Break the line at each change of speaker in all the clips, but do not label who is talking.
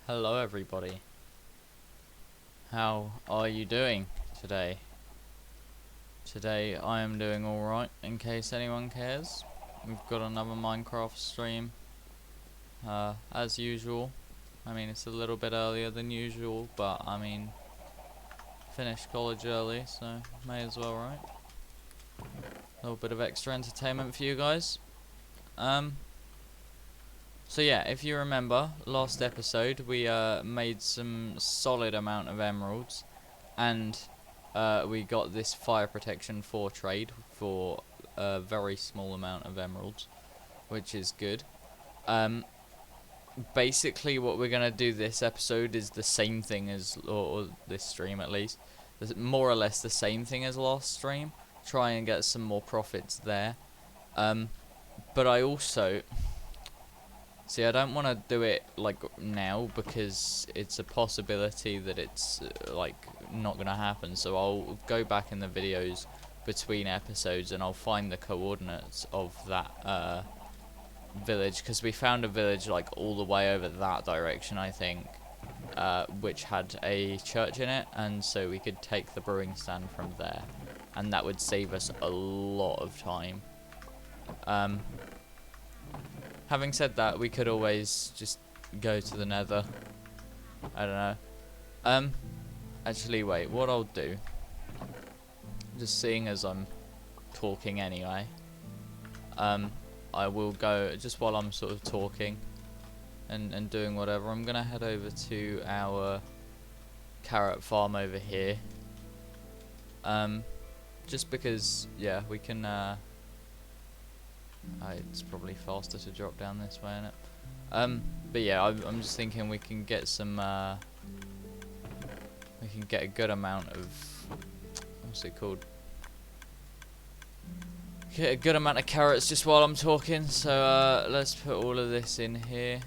Hello everybody. How are you doing today? Today I am doing alright, in case anyone cares. We've got another Minecraft stream. As usual. I mean, it's a little bit earlier than usual, but I mean, finished college early, so may as well, right? A little bit of extra entertainment for you guys. So yeah, if you remember, last episode we made some solid amount of emeralds, and we got this fire protection 4 trade for a very small amount of emeralds, which is good. Um, Basically, what we're gonna do this episode is the same thing as, or this stream at least, more or less the same thing as last stream. Try and get some more profits there. But I also see, I don't want to do it like now because it's a possibility that it's like not gonna happen. So I'll go back in the videos between episodes and I'll find the coordinates of that village, because we found a village like all the way over that direction, I think, which had a church in it, and so we could take the brewing stand from there, and that would save us a lot of time. Having said that, we could always just go to the nether. I don't know. Actually, wait, what I'll do, just seeing as I'm talking anyway, I will go, just while I'm sort of talking and doing whatever, I'm going to head over to our carrot farm over here. Just because, yeah, we can, it's probably faster to drop down this way, isn't it? But yeah, I'm just thinking we can get some, we can get a good amount of, what's it called? Get a good amount of carrots just while I'm talking, so let's put all of this in here.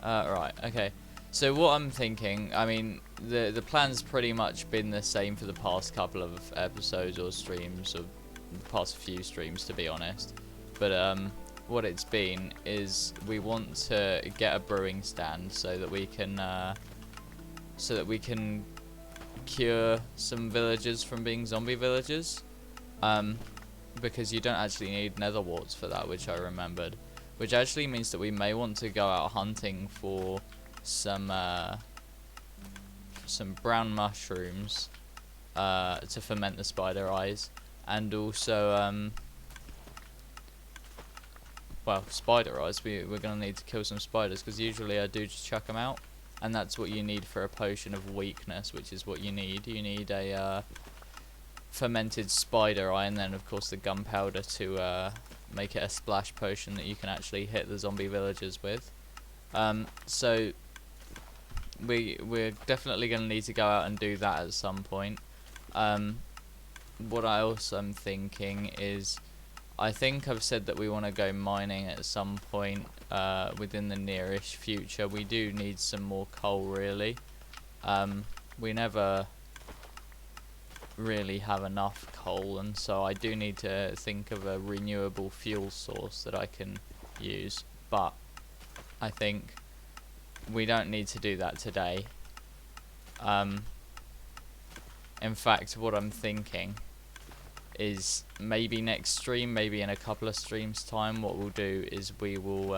Right, okay. So what I'm thinking, I mean, the plan's pretty much been the same for the past couple of episodes or streams, or the past few streams, to be honest. But what it's been is we want to get a brewing stand so that we can cure some villagers from being zombie villagers. Because you don't actually need nether warts for that, which I remembered. Which actually means that we may want to go out hunting for some brown mushrooms to ferment the spider eyes, and also well, spider eyes. We're gonna need to kill some spiders, because usually I do just chuck them out, and that's what you need for a potion of weakness, which is what you need. You need a fermented spider eye, and then of course the gunpowder to make it a splash potion that you can actually hit the zombie villagers with. So we're definitely going to need to go out and do that at some point. What I also am thinking is, I think I've said that we want to go mining at some point within the nearish future. We do need some more coal, really. We never really have enough coal, and so I do need to think of a renewable fuel source that I can use, but I think we don't need to do that today. In fact, what I'm thinking is maybe next stream, maybe in a couple of streams time, what we'll do is we will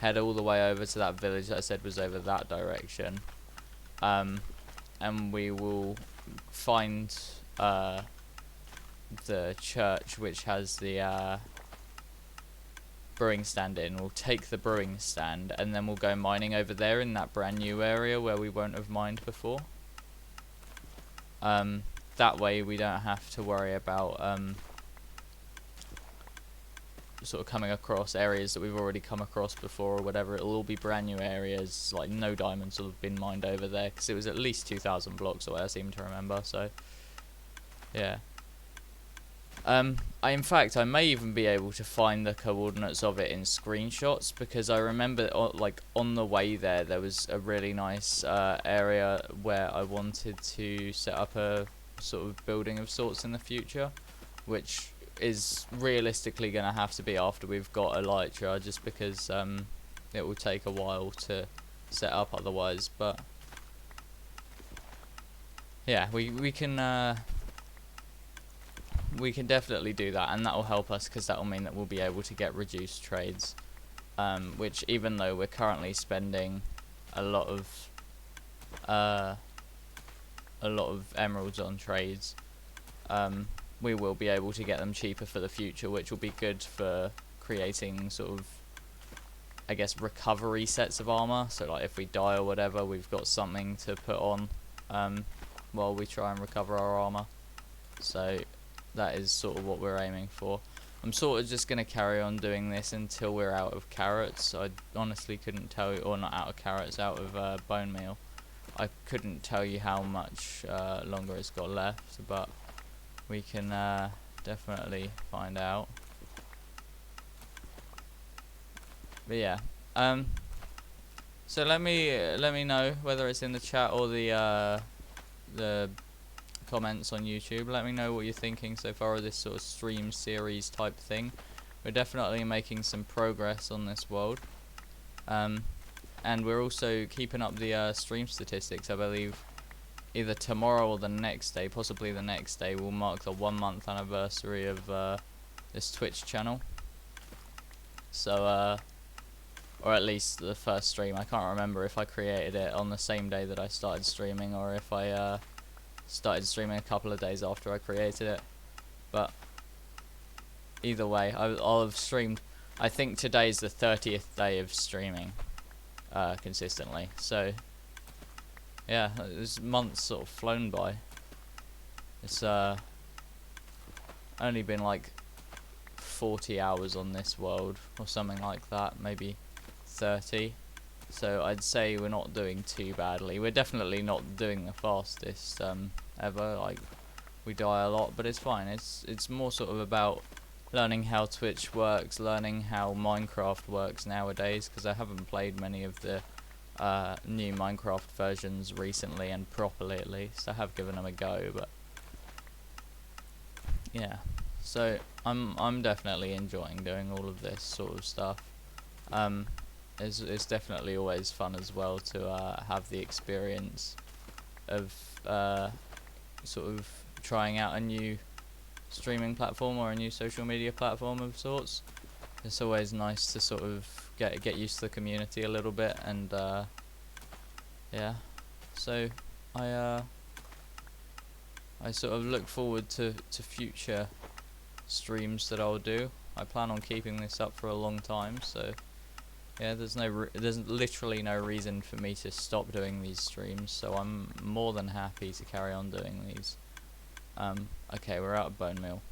head all the way over to that village that I said was over that direction, and we will find the church which has the brewing stand in. We'll take the brewing stand, and then we'll go mining over there in that brand new area where we won't have mined before. That way we don't have to worry about sort of coming across areas that we've already come across before or whatever. It'll all be brand new areas, like no diamonds will have been mined over there, because it was at least 2,000 blocks away, I seem to remember. So yeah, in fact, I may even be able to find the coordinates of it in screenshots, because I remember like on the way there was a really nice area where I wanted to set up a sort of building of sorts in the future, which is realistically going to have to be after we've got Elytra, just because it will take a while to set up otherwise. But yeah, we can definitely do that, and that will help us, because that will mean that we'll be able to get reduced trades, which, even though we're currently spending a lot of emeralds on trades, we will be able to get them cheaper for the future, which will be good for creating sort of, I guess, recovery sets of armor. So like if we die or whatever, we've got something to put on while we try and recover our armor. So that is sort of what we're aiming for. I'm sort of just going to carry on doing this until we're out of carrots. I honestly couldn't tell you, or not out of carrots, out of bone meal. I couldn't tell you how much longer it's got left, but we can definitely find out. But yeah, so let me know whether it's in the chat or the comments on YouTube. Let me know what you're thinking so far of this sort of stream series type thing. We're definitely making some progress on this world, and we're also keeping up the stream statistics. I believe either tomorrow or the next day, possibly the next day, will mark the 1 month anniversary of this Twitch channel. So or at least the first stream. I can't remember if I created it on the same day that I started streaming, or if I started streaming a couple of days after I created it. But either way, I'll have streamed. I think today's the 30th day of streaming consistently. So yeah, this month's sort of flown by. It's only been like 40 hours on this world or something like that, maybe 30. So I'd say we're not doing too badly. We're definitely not doing the fastest ever. Like, we die a lot, but it's fine. It's more sort of about learning how Twitch works, learning how Minecraft works nowadays, because I haven't played many of the new Minecraft versions recently, and properly at least. I have given them a go, but yeah. So I'm definitely enjoying doing all of this sort of stuff. It's definitely always fun as well to have the experience of sort of trying out a new streaming platform or a new social media platform of sorts. It's always nice to sort of get used to the community a little bit, and yeah. So I sort of look forward to future streams that I'll do. I plan on keeping this up for a long time, so yeah, there's literally no reason for me to stop doing these streams, so I'm more than happy to carry on doing these. Okay, we're out of bone meal,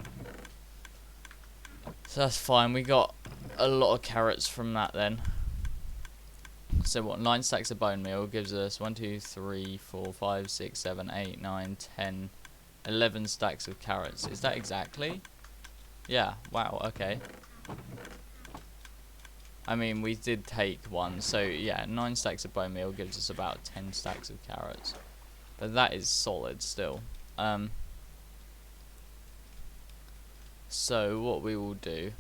so that's fine. We got a lot of carrots from that then. So what, 9 stacks of bone meal gives us 1, 2, 3, 4, 5, 6, 7, 8, 9, 10, 11 stacks of carrots. Is that exactly? Yeah, wow, okay. I mean, we did take one, so yeah, 9 stacks of bone meal gives us about 10 stacks of carrots. But that is solid still. So what we will do,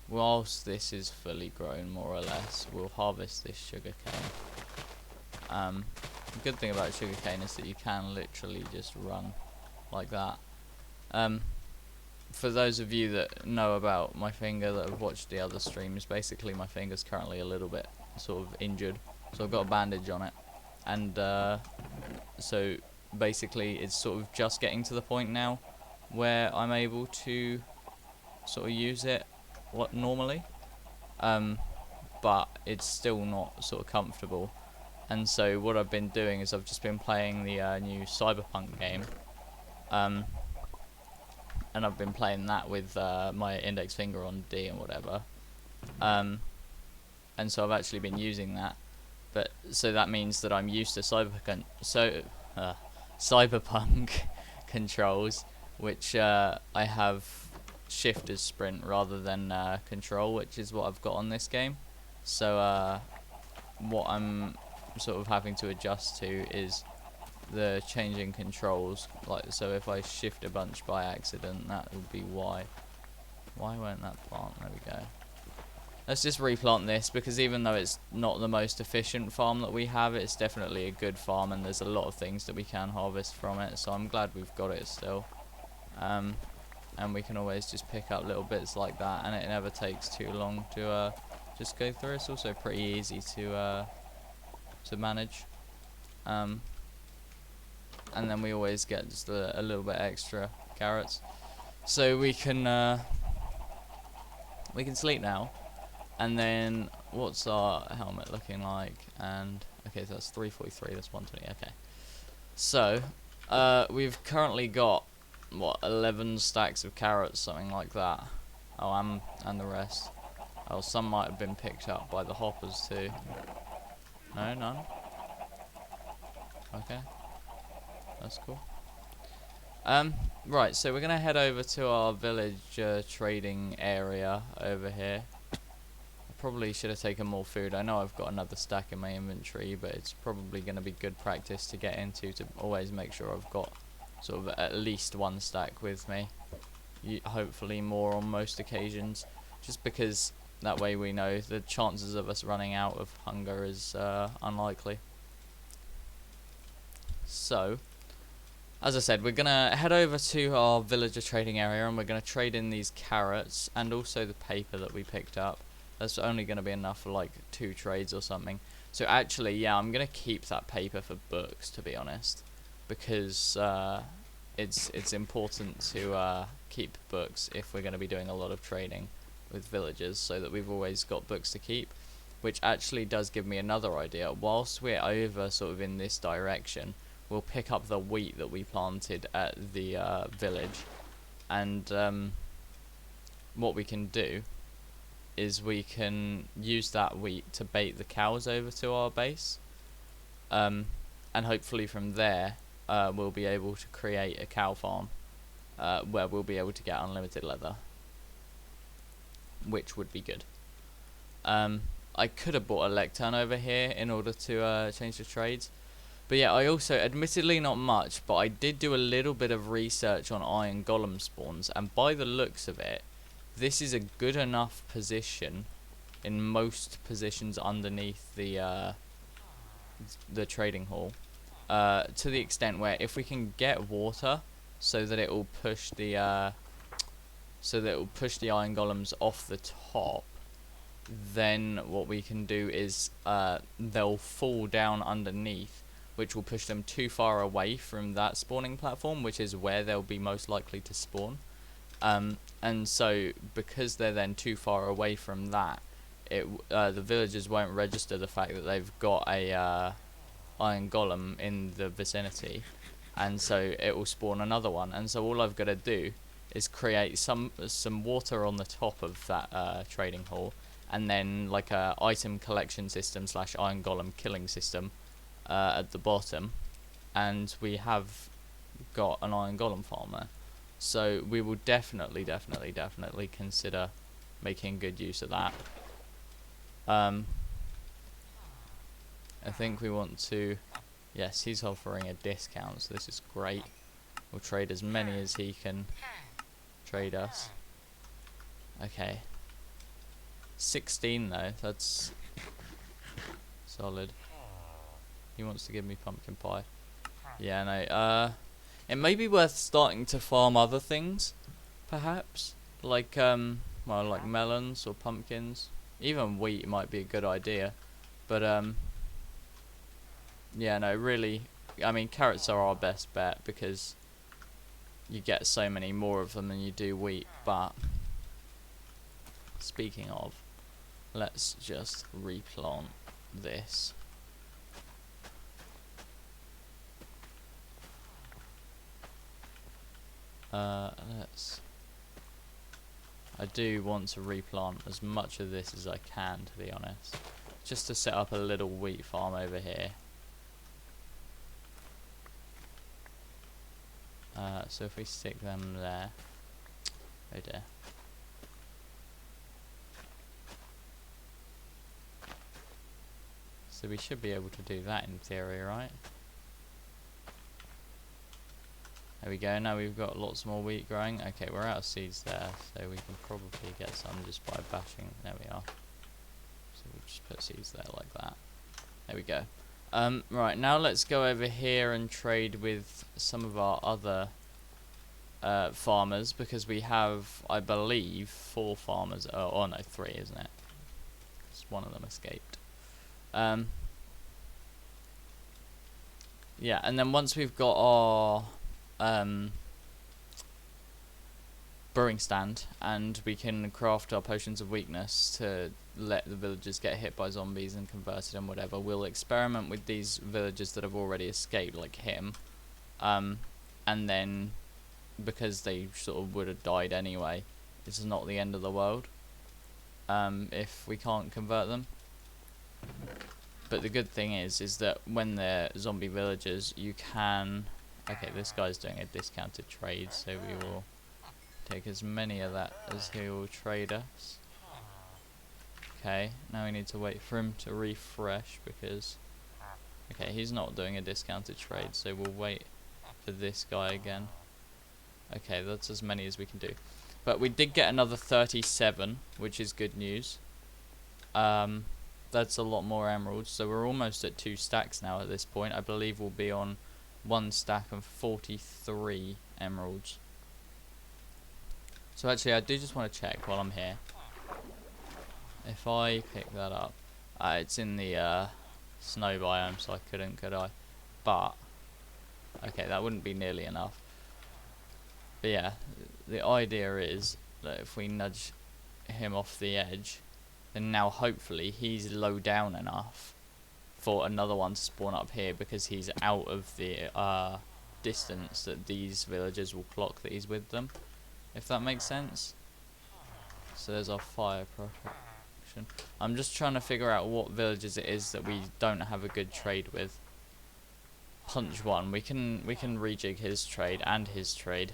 whilst this is fully grown more or less, we'll harvest this sugarcane. The good thing about sugarcane is that you can literally just run like that. For those of you that know about my finger, that have watched the other streams, basically my finger's currently a little bit sort of injured, so I've got a bandage on it, and so basically it's sort of just getting to the point now where I'm able to sort of use it normally, but it's still not sort of comfortable. And so what I've been doing is I've just been playing the new Cyberpunk game, and I've been playing that with my index finger on D and whatever, and so I've actually been using that. But so that means that I'm used to Cyberpunk controls, which I have shift as sprint rather than control, which is what I've got on this game. So what I'm sort of having to adjust to is the changing controls. Like, so if I shift a bunch by accident, that would be why. Why won't that plant? There we go. Let's just replant this, because even though it's not the most efficient farm that we have, it's definitely a good farm, and there's a lot of things that we can harvest from it, so I'm glad we've got it still. And we can always just pick up little bits like that, and it never takes too long to just go through. It's also pretty easy to manage. And then we always get just a little bit extra carrots. So we can sleep now. And then, what's our helmet looking like? And, okay, so that's 343, that's 120, okay. So, we've currently got, what, 11 stacks of carrots, something like that. Oh, and the rest. Oh, some might have been picked up by the hoppers too. No, none? Okay. That's cool. Right, so we're going to head over to our village trading area over here. Probably should have taken more food. I know I've got another stack in my inventory, but it's probably going to be good practice to get into, to always make sure I've got sort of at least one stack with me. Hopefully more on most occasions, just because that way we know the chances of us running out of hunger is unlikely. So, as I said, we're going to head over to our villager trading area, and we're going to trade in these carrots and also the paper that we picked up. That's only going to be enough for like 2 trades or something. So actually, yeah, I'm going to keep that paper for books, to be honest, because it's important to keep books if we're going to be doing a lot of trading with villagers, so that we've always got books to keep. Which actually does give me another idea. Whilst we're over sort of in this direction, we'll pick up the wheat that we planted at the village, and what we can do is we can use that wheat to bait the cows over to our base, and hopefully from there we'll be able to create a cow farm where we'll be able to get unlimited leather, which would be good. I could have bought a lectern over here in order to change the trades. But yeah, I also, admittedly not much, but I did do a little bit of research on iron golem spawns, and by the looks of it, this is a good enough position in most positions underneath the trading hall, to the extent where if we can get water so that it will push the iron golems off the top, then what we can do is they'll fall down underneath, which will push them too far away from that spawning platform, which is where they'll be most likely to spawn. And so because they're then too far away from that, the villagers won't register the fact that they've got a iron golem in the vicinity, and so it will spawn another one. And so all I've got to do is create some water on the top of that trading hall, and then like a item collection system / iron golem killing system at the bottom, and we have got an iron golem farm there. So we will definitely consider making good use of that. I think we want to, yes, he's offering a discount, so this is great. We'll trade as many as he can trade us. Okay. 16 though, that's solid. He wants to give me pumpkin pie. Yeah, no, it may be worth starting to farm other things, perhaps, like well, like melons or pumpkins. Even wheat might be a good idea, but yeah, no, really, I mean, carrots are our best bet because you get so many more of them than you do wheat. But speaking of, let's just replant this. I do want to replant as much of this as I can, to be honest, just to set up a little wheat farm over here. So if we stick them there, oh dear. So we should be able to do that in theory, right? There we go. Now we've got lots more wheat growing. Okay, we're out of seeds there, so we can probably get some just by bashing. There we are. So we'll just put seeds there like that. There we go. Right, now let's go over here and trade with some of our other farmers, because we have, I believe, 4 farmers. Oh no, 3, isn't it? Because one of them escaped. Yeah, and then once we've got our brewing stand, and we can craft our potions of weakness to let the villagers get hit by zombies and converted and whatever, we'll experiment with these villagers that have already escaped, like him, and then, because they sort of would have died anyway, it's not the end of the world if we can't convert them. But the good thing is that when they're zombie villagers, you can... Okay, this guy's doing a discounted trade, so we will take as many of that as he will trade us. Okay, now we need to wait for him to refresh, because... Okay, he's not doing a discounted trade, so we'll wait for this guy again. Okay, that's as many as we can do. But we did get another 37, which is good news. That's a lot more emeralds, so we're almost at 2 stacks now at this point. I believe we'll be on 1 stack of 43 emeralds. So actually, I do just want to check while I'm here. If I pick that up, it's in the snow biome, so I couldn't, could I? But okay, that wouldn't be nearly enough. But yeah, the idea is that if we nudge him off the edge, then now hopefully he's low down enough for another one to spawn up here, because he's out of the distance that these villagers will clock that he's with them, if that makes sense. So there's our fire protection. I'm just trying to figure out what villages it is that we don't have a good trade with. Punch 1, we can rejig his trade and his trade.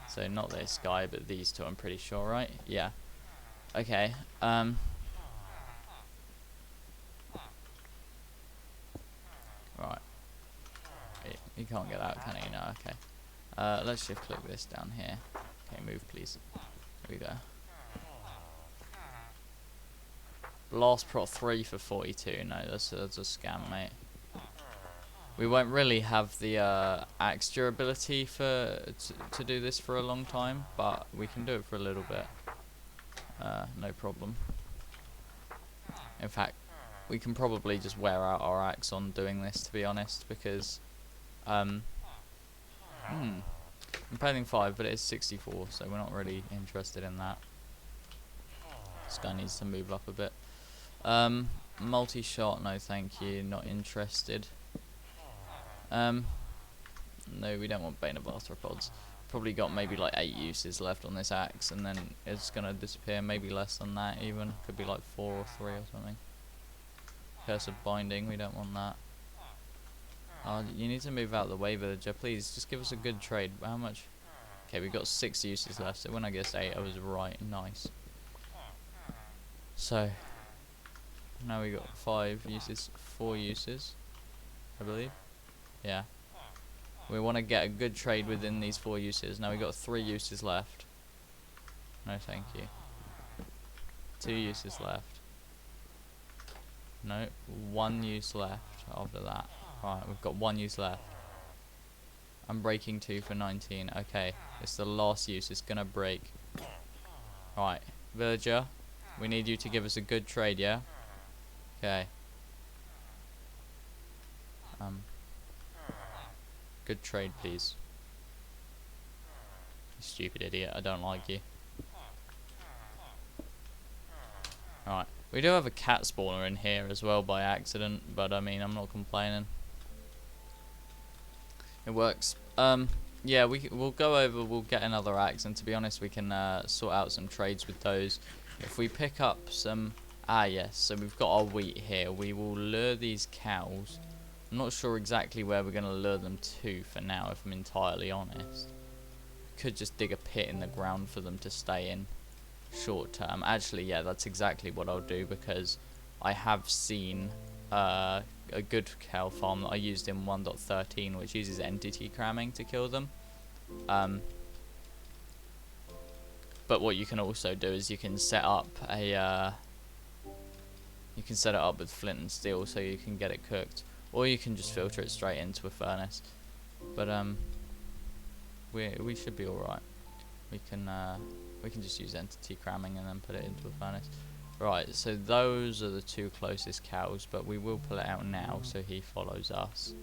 So not this guy, but these 2, I'm pretty sure, right? Yeah. Okay. Right. You can't get out, can you? No. Okay. Let's shift click this down here. Okay, move please. There we go. Blast Prot 3 for 42. No, that's a scam, mate. We won't really have the axe durability to do this for a long time, but we can do it for a little bit. No problem. In fact, we can probably just wear out our axe on doing this, to be honest, because I'm paying 5, but it is 64, so we're not really interested in that. This guy needs to move up a bit. Multi-shot, no thank you, not interested. No, we don't want Bane of Arthropods. Probably got maybe like 8 uses left on this axe, and then it's gonna disappear. Maybe less than that even. Could be like 4 or 3 or something. Curse of Binding, we don't want that. You need to move out of the way, villager. Please, just give us a good trade. How much? Okay, we've got 6 uses left, so when I guess 8, I was right. Nice. So, now we got 5 uses, 4 uses, I believe. Yeah. We want to get a good trade within these 4 uses. Now we've got 3 uses left. No thank you. 2 uses left. No, 1 use left after that. Alright, we've got 1 use left. I'm breaking 2 for 19. Okay, it's the last use. It's gonna break. Alright, villager, we need you to give us a good trade, yeah? Okay. Good trade, please. You stupid idiot, I don't like you. Alright, we do have a cat spawner in here as well by accident, but I mean, I'm not complaining. It works. Yeah, we'll go over, we'll get another axe, and to be honest, we can sort out some trades with those. If we pick up some... yes, so we've got our wheat here. We will lure these cows. I'm not sure exactly where we're going to lure them to for now, if I'm entirely honest. Could just dig a pit in the ground for them to stay in short term. Actually, yeah, that's exactly what I'll do, because I have seen a good cow farm that I used in 1.13, which uses entity cramming to kill them. But what you can also do is you can set up a you can set it up with flint and steel so you can get it cooked, or you can just filter it straight into a furnace. But we should be all right. We can just use entity cramming and then put it into a furnace. Right, so those are the two closest cows, but we will pull it out now so he follows us.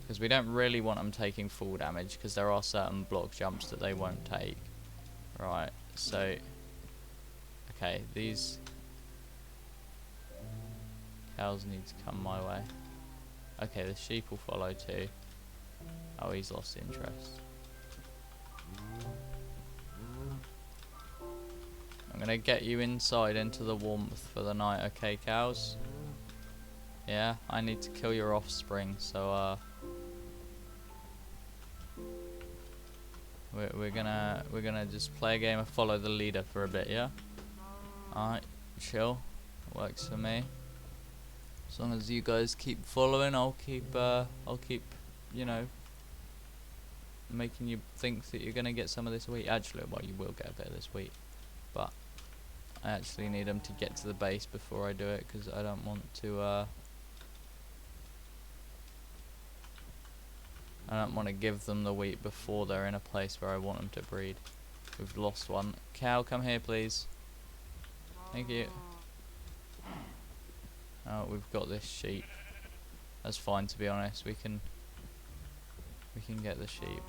Because we don't really want them taking full damage, because there are certain block jumps that they won't take. Right, so... Okay, these cows need to come my way. Okay, the sheep will follow too. Oh, he's lost interest. I'm gonna get you inside into the warmth for the night, okay, cows? Yeah, I need to kill your offspring, so we're gonna just play a game of follow the leader for a bit, yeah? Alright, chill. Works for me. As long as you guys keep following, I'll keep, you know, making you think that you're gonna get some of this wheat. Actually, well, you will get a bit of this wheat, but I actually need them to get to the base before I do it, because I don't want to, I don't want to give them the wheat before they're in a place where I want them to breed. We've lost one. Cow, come here, please. Thank you. Oh, we've got this sheep. That's fine, to be honest. We can get the sheep.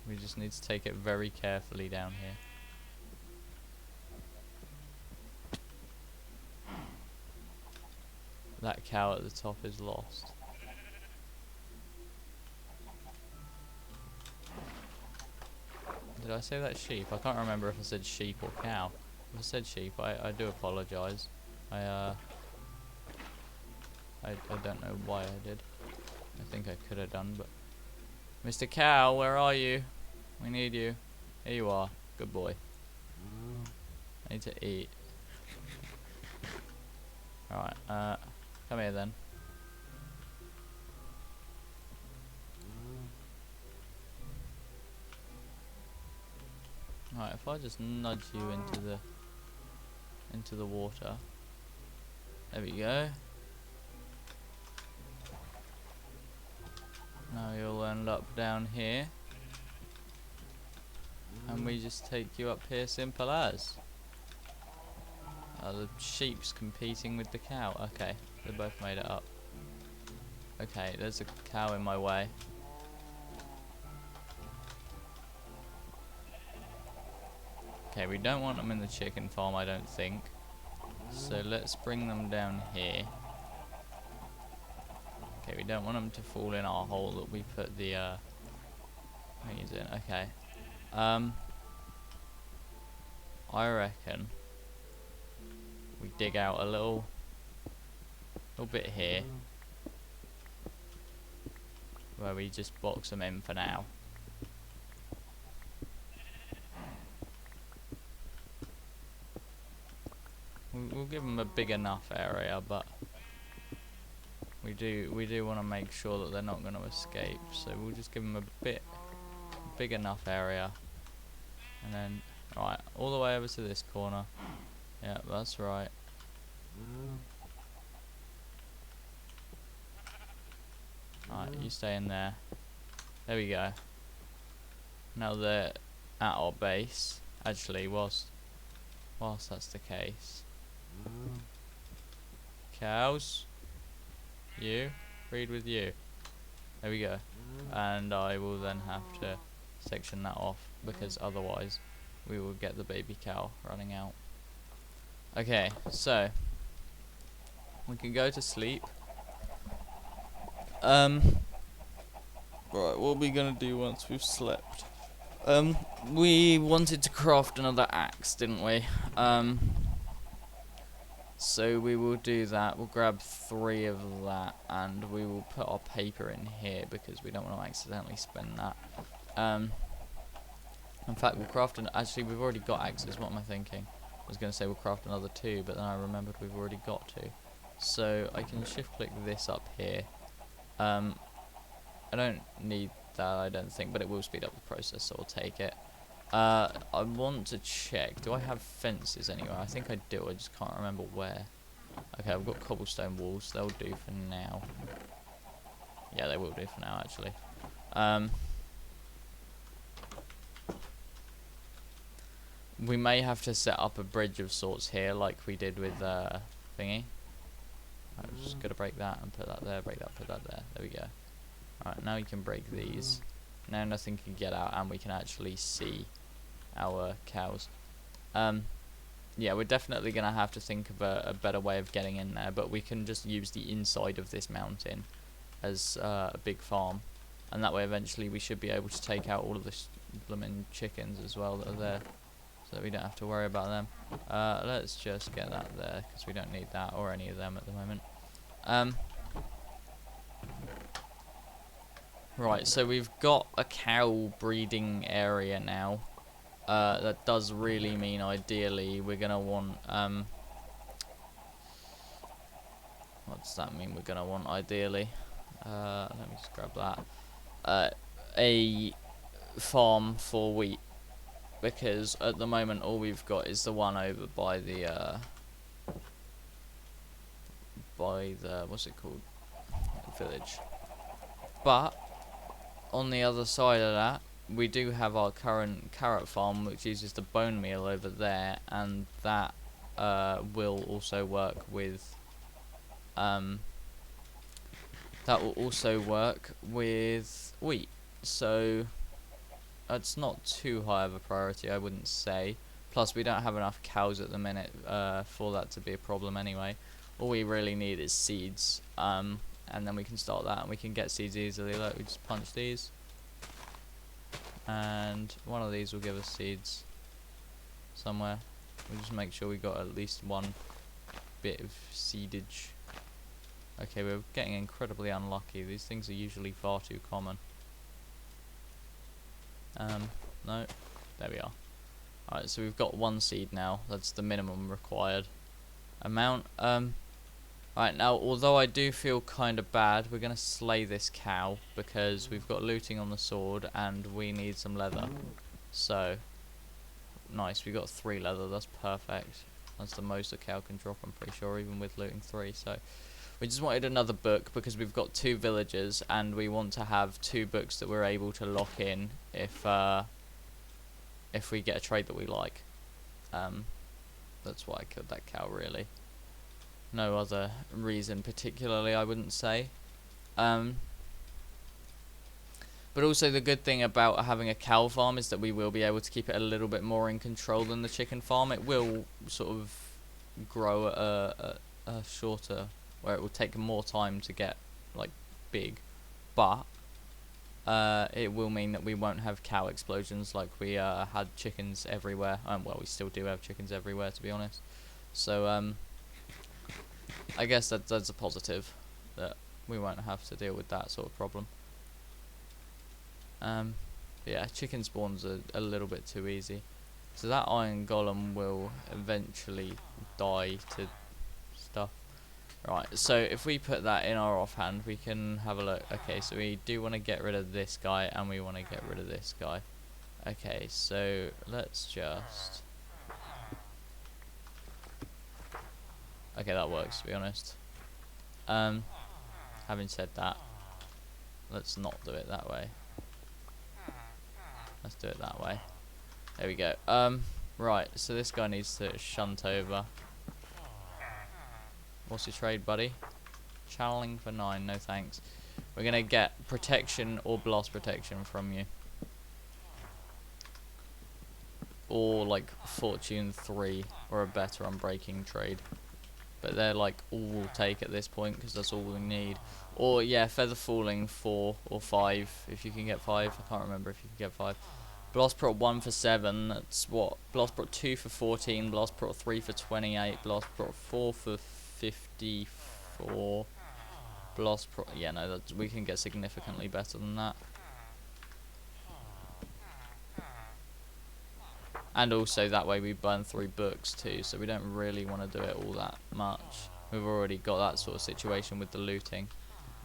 We just need to take it very carefully down here. That cow at the top is lost. Did I say that sheep? I can't remember if I said sheep or cow. If I said sheep, I do apologise. I don't know why I did. I think I could have done, but... Mr. Cow, where are you? We need you. Here you are. Good boy. I need to eat. Alright, come here then. Alright, if I just nudge you into the water. There we go. Now you'll end up down here. And we just take you up here, simple as. The sheep's competing with the cow. Okay, they both made it up. Okay, there's a cow in my way. Okay, we don't want them in the chicken farm, I don't think. So let's bring them down here. Okay, we don't want them to fall in our hole that we put the things in. Okay. I reckon we dig out a little bit here where we just box them in for now. We'll give them a big enough area, but we do want to make sure that they're not going to escape. So we'll just give them a big enough area, and then right all the way over to this corner. Yeah, that's right. Alright, you stay in there. There we go. Now they're at our base. Actually, whilst that's the case. Cows, you breed with you. There we go. And I will then have to section that off, because otherwise we will get the baby cow running out. Okay, so we can go to sleep. Right, what are we gonna do once we've slept? We wanted to craft another axe, didn't we? So we will do that. We'll grab 3 of that, and we will put our paper in here because we don't want to accidentally spend that. In fact, we'll craft an... Actually, we've already got axes. What am I thinking? was going to say we'll craft another 2, but then I remembered we've already got 2. So I can shift click this up here. I don't need that, I don't think, but it will speed up the process, so I'll take it. I want to check, do I have fences anywhere? I think I do, I just can't remember where. Okay, I've got cobblestone walls, they'll do for now. Yeah, they will do for now, actually. We may have to set up a bridge of sorts here, like we did with thingy. I'm just gonna break that and put that there, break that, put that there. There we go. Alright, now you can break these. Now nothing can get out, and we can actually see our cows. Yeah, we're definitely gonna have to think of a better way of getting in there, but we can just use the inside of this mountain as a big farm, and that way eventually we should be able to take out all of the blooming chickens as well that are there, so that we don't have to worry about them. Let's just get that there, because we don't need that or any of them at the moment. Right, so we've got a cow breeding area now. That does really mean ideally we're gonna want what does that mean we're gonna want ideally? Let me just grab that. A farm for wheat, because at the moment all we've got is the one over by the what's it called? Village. But on the other side of that, we do have our current carrot farm, which uses the bone meal over there, and that will also work with wheat. So it's not too high of a priority, I wouldn't say. Plus, we don't have enough cows at the minute for that to be a problem anyway. All we really need is seeds, and then we can start that, and we can get seeds easily. Like, we just punch these, and one of these will give us seeds somewhere. We'll just make sure we got at least one bit of seedage. Okay, we're getting incredibly unlucky. These things are usually far too common. No, there we are. Alright, so we've got 1 seed now. That's the minimum required amount. Right, now, although I do feel kind of bad, we're going to slay this cow, because we've got looting on the sword, and we need some leather. So, nice, we got 3 leather, that's perfect. That's the most a cow can drop, I'm pretty sure, even with looting 3, so... We just wanted another book, because we've got 2 villagers, and we want to have 2 books that we're able to lock in if we get a trade that we like. That's why I killed that cow, really. No other reason particularly, I wouldn't say. But also the good thing about having a cow farm is that we will be able to keep it a little bit more in control than the chicken farm. It will sort of grow at a shorter, where it will take more time to get like big, but it will mean that we won't have cow explosions like we had chickens everywhere. Well, we still do have chickens everywhere, to be honest. So I guess that's a positive, that we won't have to deal with that sort of problem. Yeah, chicken spawns are a little bit too easy. So that iron golem will eventually die to stuff. Right, so if we put that in our offhand, we can have a look. Okay, so we do want to get rid of this guy, and we want to get rid of this guy. Okay, so let's just... Okay, that works, to be honest. Having said that, let's not do it that way. Let's do it that way. There we go. Right, so this guy needs to shunt over. What's your trade, buddy? Channeling for 9, no thanks. We're gonna get protection or blast protection from you. Or like fortune 3 or a better unbreaking trade. But they're like all we'll take at this point, because that's all we need. Or yeah, feather falling 4 or 5 if you can get 5. I can't remember if you can get 5. Blast prot 1 for 7. That's what? Blast prot 2 for 14. Blast prot 3 for 28. Blast prot 4 for 54. Blast prot. Yeah, no, we can get significantly better than that. And also that way we burn 3 books too, so we don't really want to do it all that much. We've already got that sort of situation with the looting.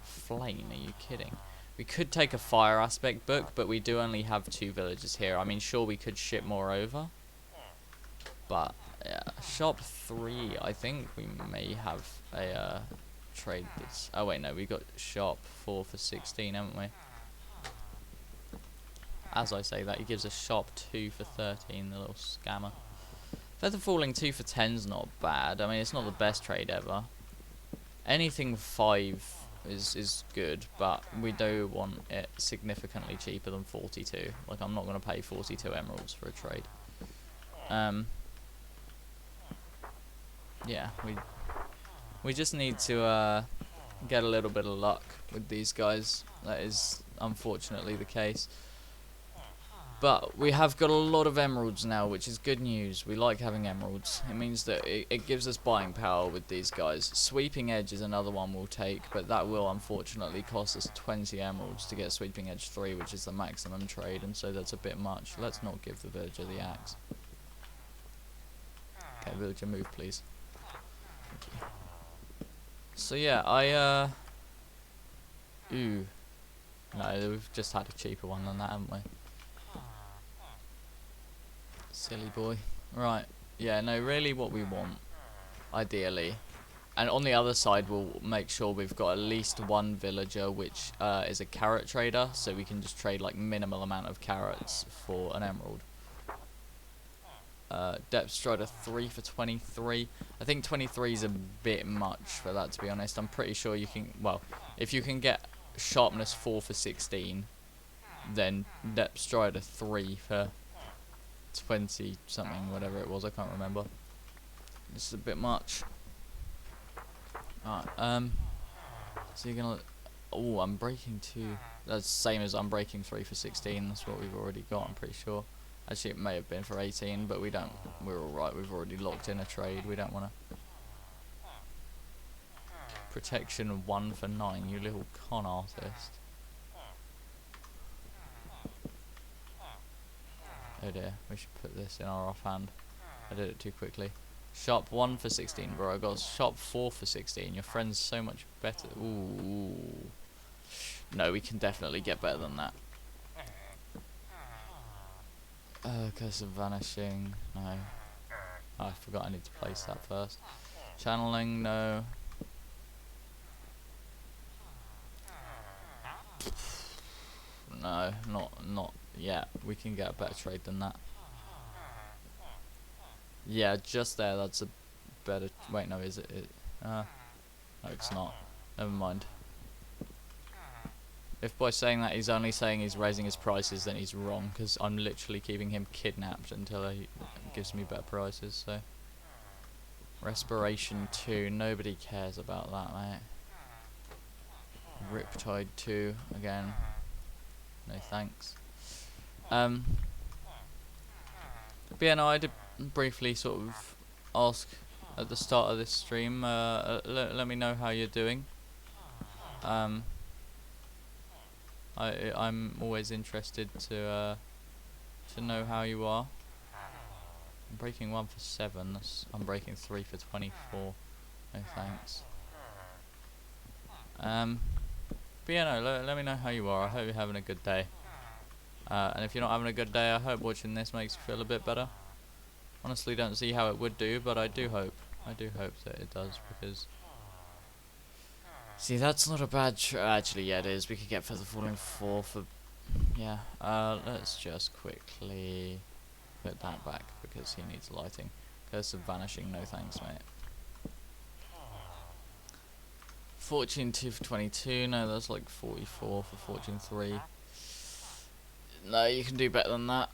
Flame, are you kidding? We could take a fire aspect book, but we do only have 2 villagers here. I mean, sure, we could ship more over, but yeah, shop 3, I think we may have a trade that's... Oh wait, no, we got shop 4 for 16, haven't we? As I say that, he gives us shop 2 for 13, the little scammer. Feather falling 2 for 10's not bad. I mean, it's not the best trade ever. Anything 5 is good, but we do want it significantly cheaper than 42. Like, I'm not going to pay 42 emeralds for a trade. Yeah, we just need to get a little bit of luck with these guys. That is unfortunately the case. But we have got a lot of emeralds now, which is good news. We like having emeralds. It means that it gives us buying power with these guys. Sweeping Edge is another one we'll take, but that will unfortunately cost us 20 emeralds to get Sweeping Edge 3, which is the maximum trade, and so that's a bit much. Let's not give the villager the axe. Okay, villager, move please. Thank you. So yeah, ooh. No, we've just had a cheaper one than that, haven't we? Silly boy. Right. Yeah, no, really what we want, ideally. And on the other side, we'll make sure we've got at least 1 villager, which is a carrot trader, so we can just trade like minimal amount of carrots for an emerald. Depth Strider 3 for 23. I think 23 is a bit much for that, to be honest. I'm pretty sure you can, well, if you can get Sharpness 4 for 16, then Depth Strider 3 for 20 something, whatever it was, I can't remember. This is a bit much. Alright, so you're gonna... Oh, I'm breaking 2. That's the same as I'm breaking 3 for 16. That's what we've already got, I'm pretty sure. Actually, it may have been for 18, but we don't... We're alright, we've already locked in a trade. We don't want to... Protection 1 for 9, you little con artist. Oh dear, we should put this in our offhand. I did it too quickly. Shop 1 for 16, bro. I got shop 4 for 16. Your friend's so much better. Ooh. No, we can definitely get better than that. Curse of Vanishing. No. Oh, I forgot I need to place that first. Channeling, no. No, not yet. We can get a better trade than that. Yeah, just there. That's a better. Wait, no, is it? No, it's not. Never mind. If by saying that he's only saying he's raising his prices, then he's wrong, because I'm literally keeping him kidnapped until he gives me better prices. So, Respiration 2. Nobody cares about that, mate. Riptide 2 again. No thanks. But yeah, no, I did briefly sort of ask at the start of this stream. Let me know how you're doing. I'm always interested to know how you are. I'm breaking 1 for 7. I'm breaking 3 for 24. No thanks. But yeah, no, let me know how you are. I hope you're having a good day. And if you're not having a good day, I hope watching this makes you feel a bit better. Honestly, don't see how it would do, but I do hope. I do hope that it does, because... See, that's not a bad... Actually, yeah, it is. We could get Feather Falling 4 for... Yeah. Let's just quickly put that back, because he needs lighting. Curse of Vanishing, no thanks, mate. Fortune 2 for 22, no, that's like 44 for Fortune 3. No, you can do better than that.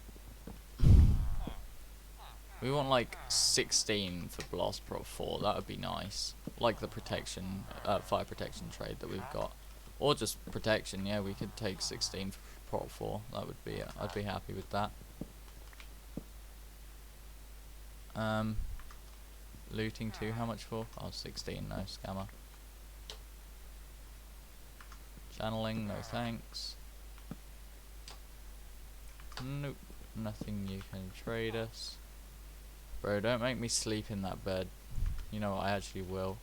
We want like 16 for Blast Prot 4, that would be nice. Like the protection, fire protection trade that we've got. Or just protection, yeah, we could take 16 for Prot 4, that would be, I'd be happy with that. Looting 2, how much for? Oh, 16, no, scammer. Channeling, no thanks. Nope. Nothing you can trade us. Bro, don't make me sleep in that bed. You know what, I actually will.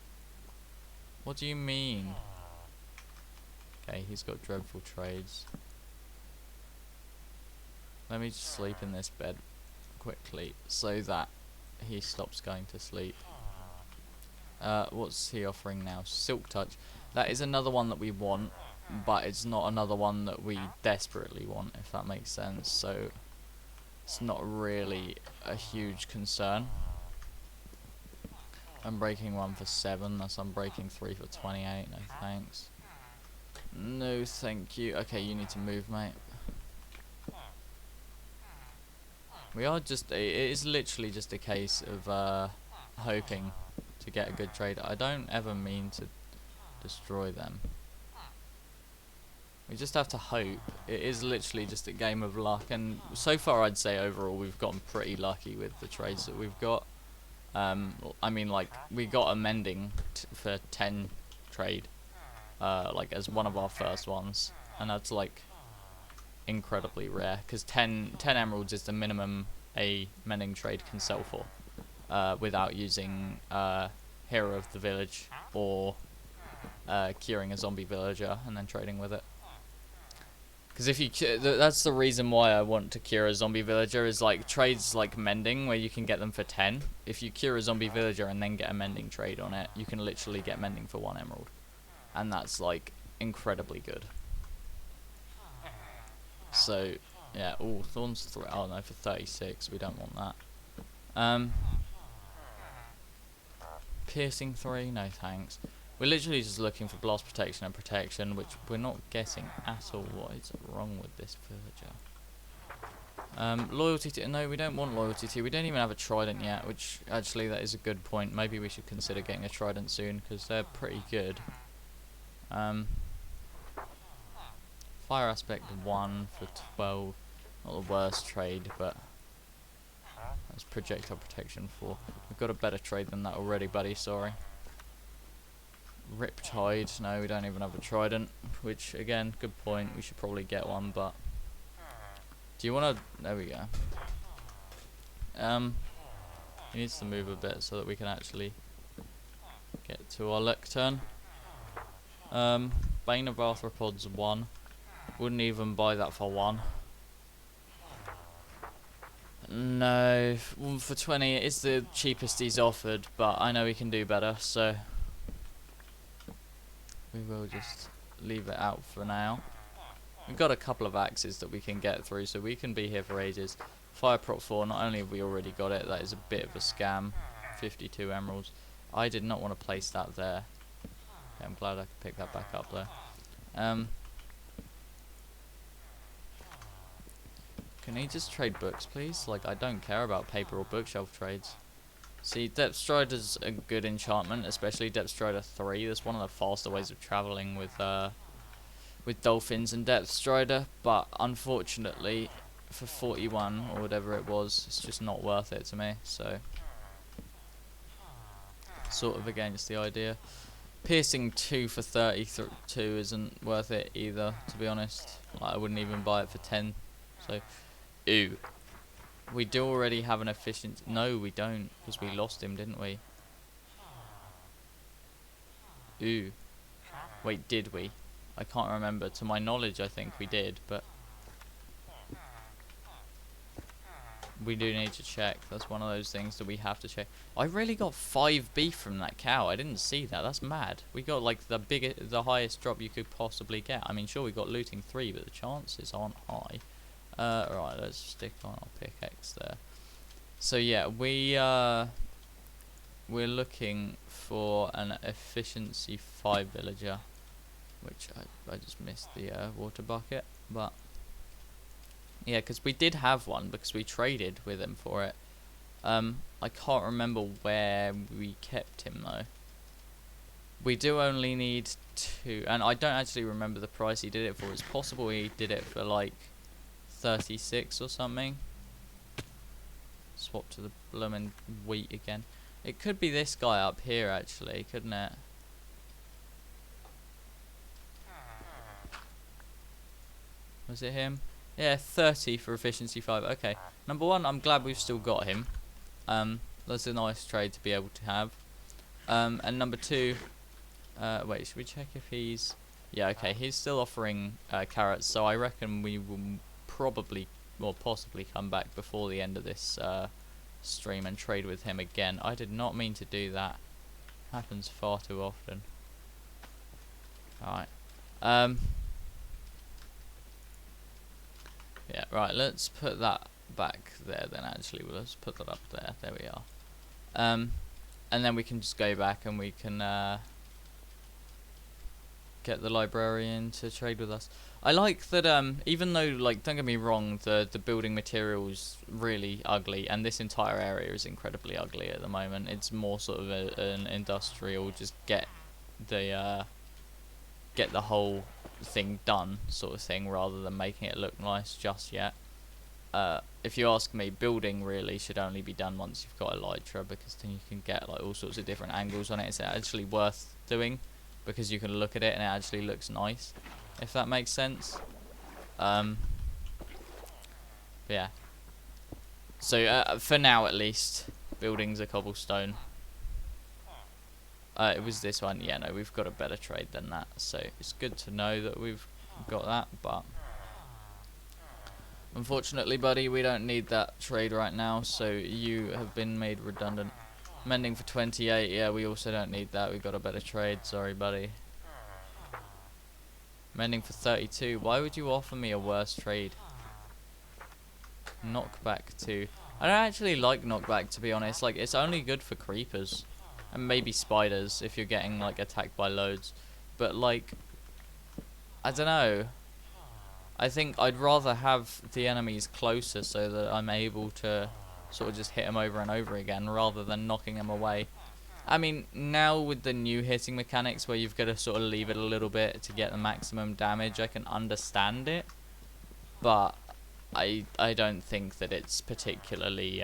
What do you mean? Okay, he's got dreadful trades. Let me just sleep in this bed quickly so that he stops going to sleep. What's he offering now? Silk Touch. That is another one that we want, but it's not another one that we desperately want, if that makes sense. So it's not really a huge concern. I'm breaking 1 for 7. That's Unbreaking 3 for 28. No thanks. No thank you. Okay, you need to move, mate. We are just, it is literally just a case of hoping to get a good trade. I don't ever mean to destroy them. We just have to hope. It is literally just a game of luck, and so far I'd say overall we've gotten pretty lucky with the trades that we've got. I mean, like, we got a mending for 10 trade, like as one of our first ones, and that's like incredibly rare, because 10 emeralds is the minimum a mending trade can sell for, without using Hero of the Village or curing a zombie villager and then trading with it. Because if you that's the reason why I want to cure a zombie villager, is like trades like mending where you can get them for 10. If you cure a zombie villager and then get a mending trade on it, you can literally get mending for 1 emerald, and that's like incredibly good. So yeah, oh, Thorns 3. Oh no, for 36, we don't want that. Piercing 3, no thanks. We're literally just looking for blast protection and protection, which we're not getting at all. What is wrong with this villager? Loyalty to, no, we don't want loyalty to. We don't even have a trident yet, which actually that is a good point. Maybe we should consider getting a trident soon, because they're pretty good. Fire aspect 1 for 12. Not the worst trade, but that's projectile protection 4. We've got a better trade than that already, buddy, sorry. Riptide, no, we don't even have a trident, which again, good point, we should probably get one, but do you want to, there we go. He needs to move a bit so that we can actually get to our lectern. Bane of Arthropods 1, wouldn't even buy that for 1. No, for 20 it is the cheapest he's offered, but I know we can do better, so we will just leave it out for now. We've got a couple of axes that we can get through, so we can be here for ages. Fire prot 4, not only have we already got it, that is a bit of a scam. 52 emeralds. I did not want to place that there. Okay, I'm glad I could pick that back up there. Can he just trade books, please? Like, I don't care about paper or bookshelf trades. See, Depth Strider's a good enchantment, especially Depth Strider 3. That's one of the faster ways of travelling with dolphins and Depth Strider, but unfortunately, for 41 or whatever it was, it's just not worth it to me, so sort of against the idea. Piercing 2 for 32 isn't worth it either, to be honest. Like, I wouldn't even buy it for 10, so ooh. We do already have an efficient... No, we don't, because we lost him, didn't we? Ooh. Wait, did we? I can't remember. To my knowledge, I think we did, but we do need to check. That's one of those things that we have to check. I really got 5 beef from that cow. I didn't see that. That's mad. We got like the highest drop you could possibly get. I mean, sure, we got looting 3, but the chances aren't high. Right, let's stick on our pickaxe there. So yeah, we're looking for an efficiency 5 villager, which I just missed the water bucket, but yeah, because we did have one because we traded with him for it. I can't remember where we kept him though. We do only need 2, and I don't actually remember the price he did it for. It's possible he did it for like 36 or something. Swap to the bloomin' wheat again. It could be this guy up here actually, couldn't it? Was it him? Yeah, 30 for efficiency 5. Okay. Number one, I'm glad we've still got him. That's a nice trade to be able to have. And number two, wait, should we check if he's... Yeah, okay, he's still offering carrots, so I reckon we will probably, or possibly come back before the end of this stream and trade with him again. I did not mean to do that. Happens far too often. Alright. Yeah, right, let's put that back there then actually. Let's put that up there. There we are. And then we can just go back and we can get the librarian to trade with us. I like that even though, like, don't get me wrong, the building material's really ugly and this entire area is incredibly ugly at the moment. It's more sort of an industrial, just get the whole thing done sort of thing rather than making it look nice just yet. If you ask me, building really should only be done once you've got Elytra, because then you can get like all sorts of different angles on it. It's actually worth doing because you can look at it and it actually looks nice, if that makes sense. Yeah. So for now at least, buildings are cobblestone. It was this one. Yeah, no, we've got a better trade than that, so it's good to know that we've got that, but unfortunately, buddy, we don't need that trade right now, so you have been made redundant. Mending for 28, yeah, we also don't need that. We've got a better trade, sorry, buddy. Mending for 32, why would you offer me a worse trade? Knockback 2. I don't actually like knockback, to be honest. Like, it's only good for creepers. And maybe spiders, if you're getting, like, attacked by loads. But, like, I don't know. I think I'd rather have the enemies closer so that I'm able to sort of just hit them over and over again rather than knocking them away. I mean, now with the new hitting mechanics where you've got to sort of leave it a little bit to get the maximum damage, I can understand it. But I don't think that it's particularly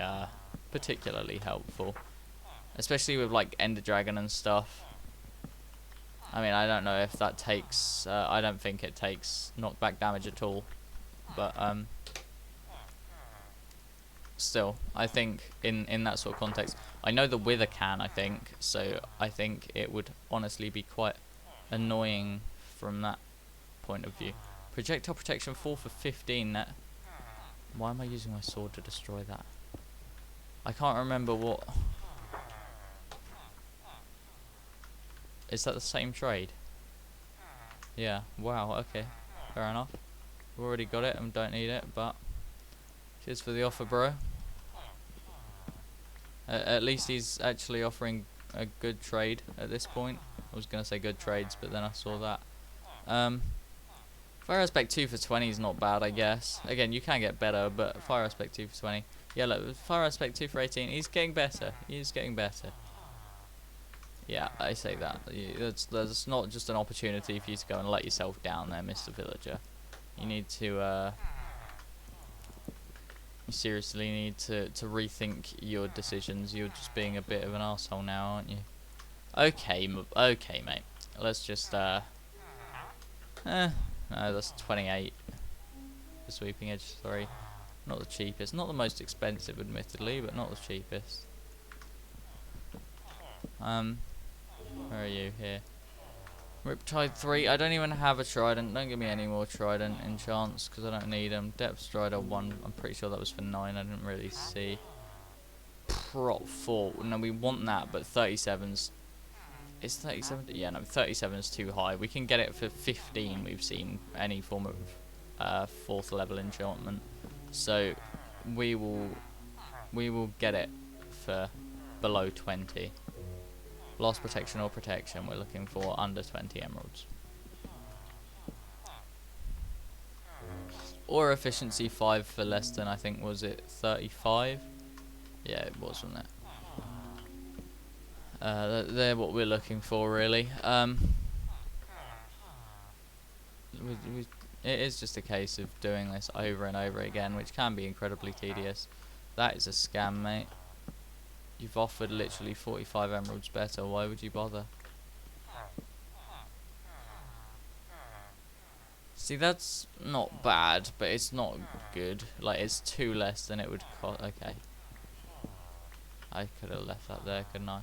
helpful. Especially with like Ender Dragon and stuff. I mean, I don't know if that takes, I don't think it takes knockback damage at all, but still, I think in that sort of context, I know the Wither can, I think, so I think it would honestly be quite annoying from that point of view. Projectile protection 4 for 15, that, why am I using my sword to destroy that? I can't remember what, is that the same trade? Yeah, wow, okay, fair enough. We've already got it and don't need it, but cheers for the offer, bro. At least he's actually offering a good trade at this point. I was going to say good trades, but then I saw that. Fire Aspect 2 for 20 is not bad, I guess. Again, you can get better, but Fire Aspect 2 for 20. Yeah, look, Fire Aspect 2 for 18, he's getting better. He's getting better. Yeah, I say that. There's not just an opportunity for you to go and let yourself down there, Mr. Villager. You need to, you seriously need to rethink your decisions. You're just being a bit of an asshole now, aren't you? Okay, okay, mate. Let's just, no, that's 28. The Sweeping Edge 3. Not the cheapest. Not the most expensive, admittedly, but not the cheapest. Where are you? Here. Riptide 3. I don't even have a trident. Don't give me any more trident enchants because I don't need them. Depth Strider 1. I'm pretty sure that was for 9. I didn't really see. Prot 4. No, we want that, but 37's... Is 37? Yeah, no, 37 is too high. We can get it for 15. We've seen any form of 4th level enchantment. So we will get it for below 20. Loss protection or protection, we're looking for under 20 emeralds. Or efficiency 5 for less than, I think, was it 35? Yeah, it was, wasn't it? They're what we're looking for, really. It is just a case of doing this over and over again, which can be incredibly tedious. That is a scam, mate. You've offered literally 45 emeralds better. Why would you bother? See, that's not bad, but it's not good. Like, it's 2 less than it would cost. Okay. I could have left that there, couldn't I?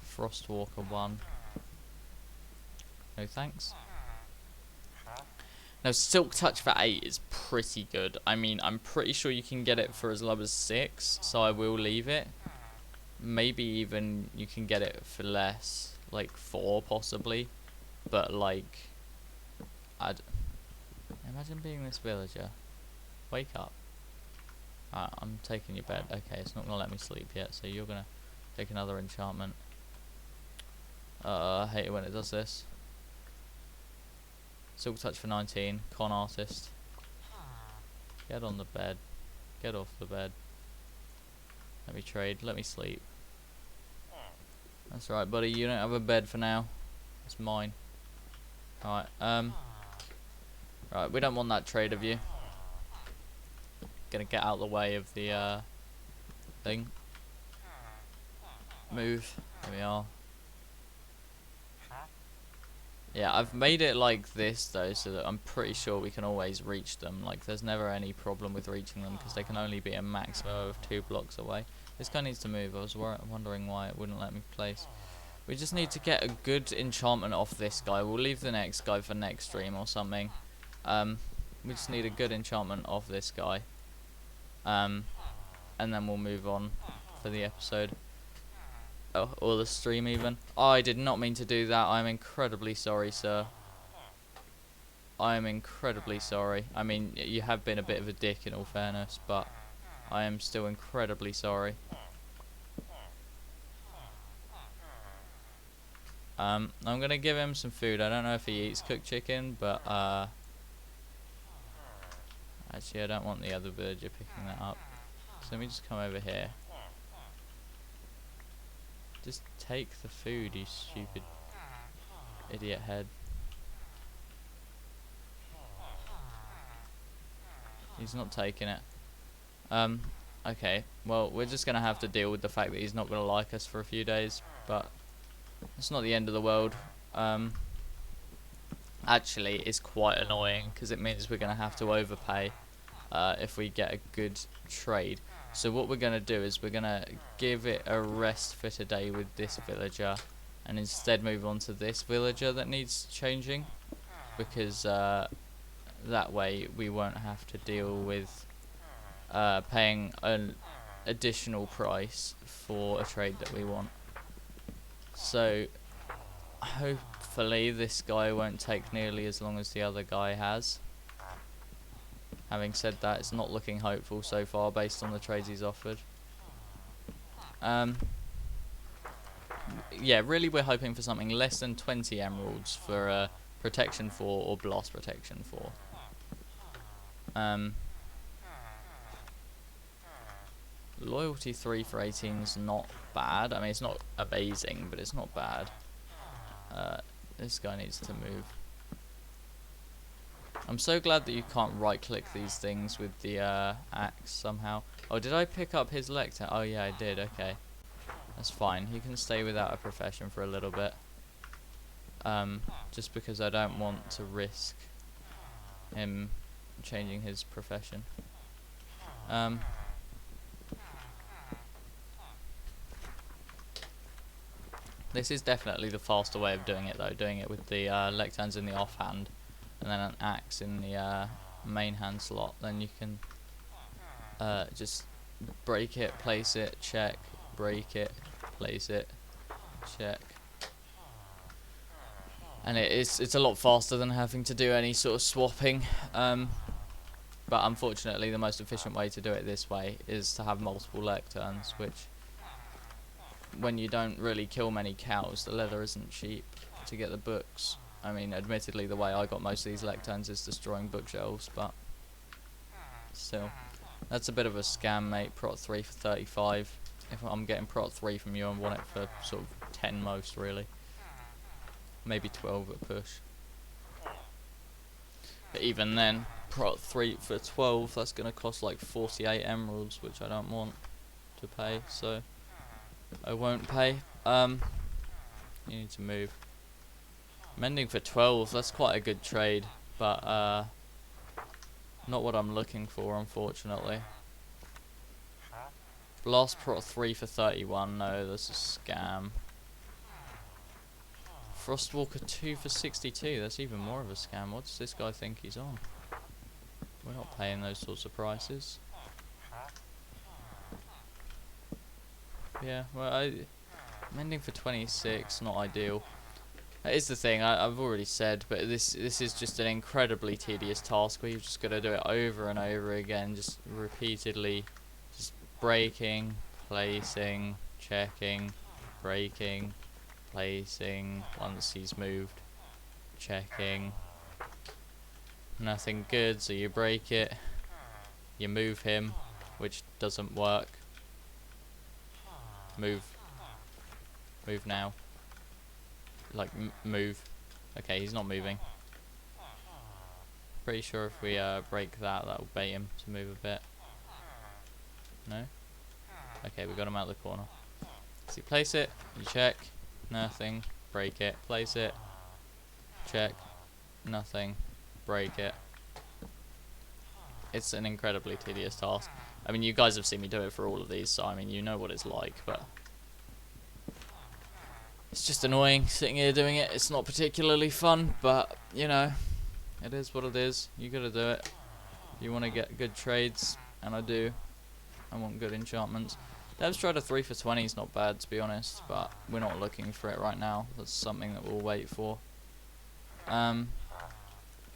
Frostwalker 1. No thanks. Now, Silk Touch for 8 is pretty good. I mean, I'm pretty sure you can get it for as low as 6, so I will leave it. Maybe even you can get it for less, like 4 possibly. But, like, imagine being this villager. Wake up. Alright, I'm taking your bed. Okay, it's not going to let me sleep yet, so you're going to take another enchantment. I hate it when it does this. Silk Touch for 19. Con Artist. Get on the bed. Get off the bed. Let me trade. Let me sleep. That's right, buddy. You don't have a bed for now. It's mine. Alright, right, we don't want that trade of you. Gonna get out of the way of the, thing. Move. There we are. Yeah, I've made it like this though, so that I'm pretty sure we can always reach them. Like, there's never any problem with reaching them because they can only be a maximum of 2 blocks away. This guy needs to move. I was wondering why it wouldn't let me place. We just need to get a good enchantment off this guy. We'll leave the next guy for next stream or something. We just need a good enchantment off this guy. And then we'll move on for the episode. Oh, or the stream even. Oh, I did not mean to do that. I'm incredibly sorry, sir. I am incredibly sorry. I mean, you have been a bit of a dick in all fairness, but I am still incredibly sorry. I'm gonna give him some food. I don't know if he eats cooked chicken, but actually I don't want the other villager picking that up. So let me just come over here. Just take the food, you stupid idiot head. He's not taking it. Okay, well, we're just gonna have to deal with the fact that he's not gonna like us for a few days, but it's not the end of the world. Actually, it's quite annoying because it means we're gonna have to overpay if we get a good trade. So what we're gonna do is we're gonna give it a rest for today with this villager, and instead move on to this villager that needs changing, because that way we won't have to deal with paying an additional price for a trade that we want. So hopefully this guy won't take nearly as long as the other guy has. Having said that, it's not looking hopeful so far based on the trades he's offered. Yeah, really we're hoping for something less than 20 emeralds for protection 4 or blast protection 4. Loyalty 3 for 18 is not bad. I mean, it's not amazing, but it's not bad. This guy needs to move. I'm so glad that you can't right click these things with the axe somehow. Oh, did I pick up his lectern? Oh yeah, I did. Okay, that's fine. He can stay without a profession for a little bit. Just because I don't want to risk him changing his profession. This is definitely the faster way of doing it though, doing it with the lecterns in the offhand and then an axe in the main hand slot. Then you can just break it, place it, check, break it, place it, check. And it's a lot faster than having to do any sort of swapping. But unfortunately the most efficient way to do it this way is to have multiple lecterns, which when you don't really kill many cows, the leather isn't cheap to get the books. I mean, admittedly, the way I got most of these lecterns is destroying bookshelves, but still. That's a bit of a scam, mate. Prot 3 for 35. If I'm getting Prot 3 from you, I want it for sort of 10 most, really. Maybe 12 at push. But even then, Prot 3 for 12, that's going to cost like 48 emeralds, which I don't want to pay, so I won't pay. You need to move. Mending for 12, that's quite a good trade, but not what I'm looking for, unfortunately. Blast Prot 3 for 31, no, that's a scam. Frostwalker 2 for 62, that's even more of a scam. What does this guy think he's on? We're not paying those sorts of prices. Yeah, well, mending for 26, not ideal. That is the thing, I've already said, but this is just an incredibly tedious task where you've just got to do it over and over again, just repeatedly, just breaking, placing, checking, breaking, placing, once he's moved, checking. Nothing good, so you break it, you move him, which doesn't work. Move now. Like, move. Okay, he's not moving. Pretty sure if we break that, that'll bait him to move a bit. No? Okay, we got him out of the corner. So you place it, you check, nothing, break it, place it, check, nothing, break it. It's an incredibly tedious task. I mean, you guys have seen me do it for all of these, so I mean, you know what it's like, but it's just annoying sitting here doing it. It's not particularly fun, but, you know, it is what it is. You gotta do it. You want to get good trades, and I do. I want good enchantments. Dev's tried a 3 for 20 is not bad, to be honest, but we're not looking for it right now. That's something that we'll wait for.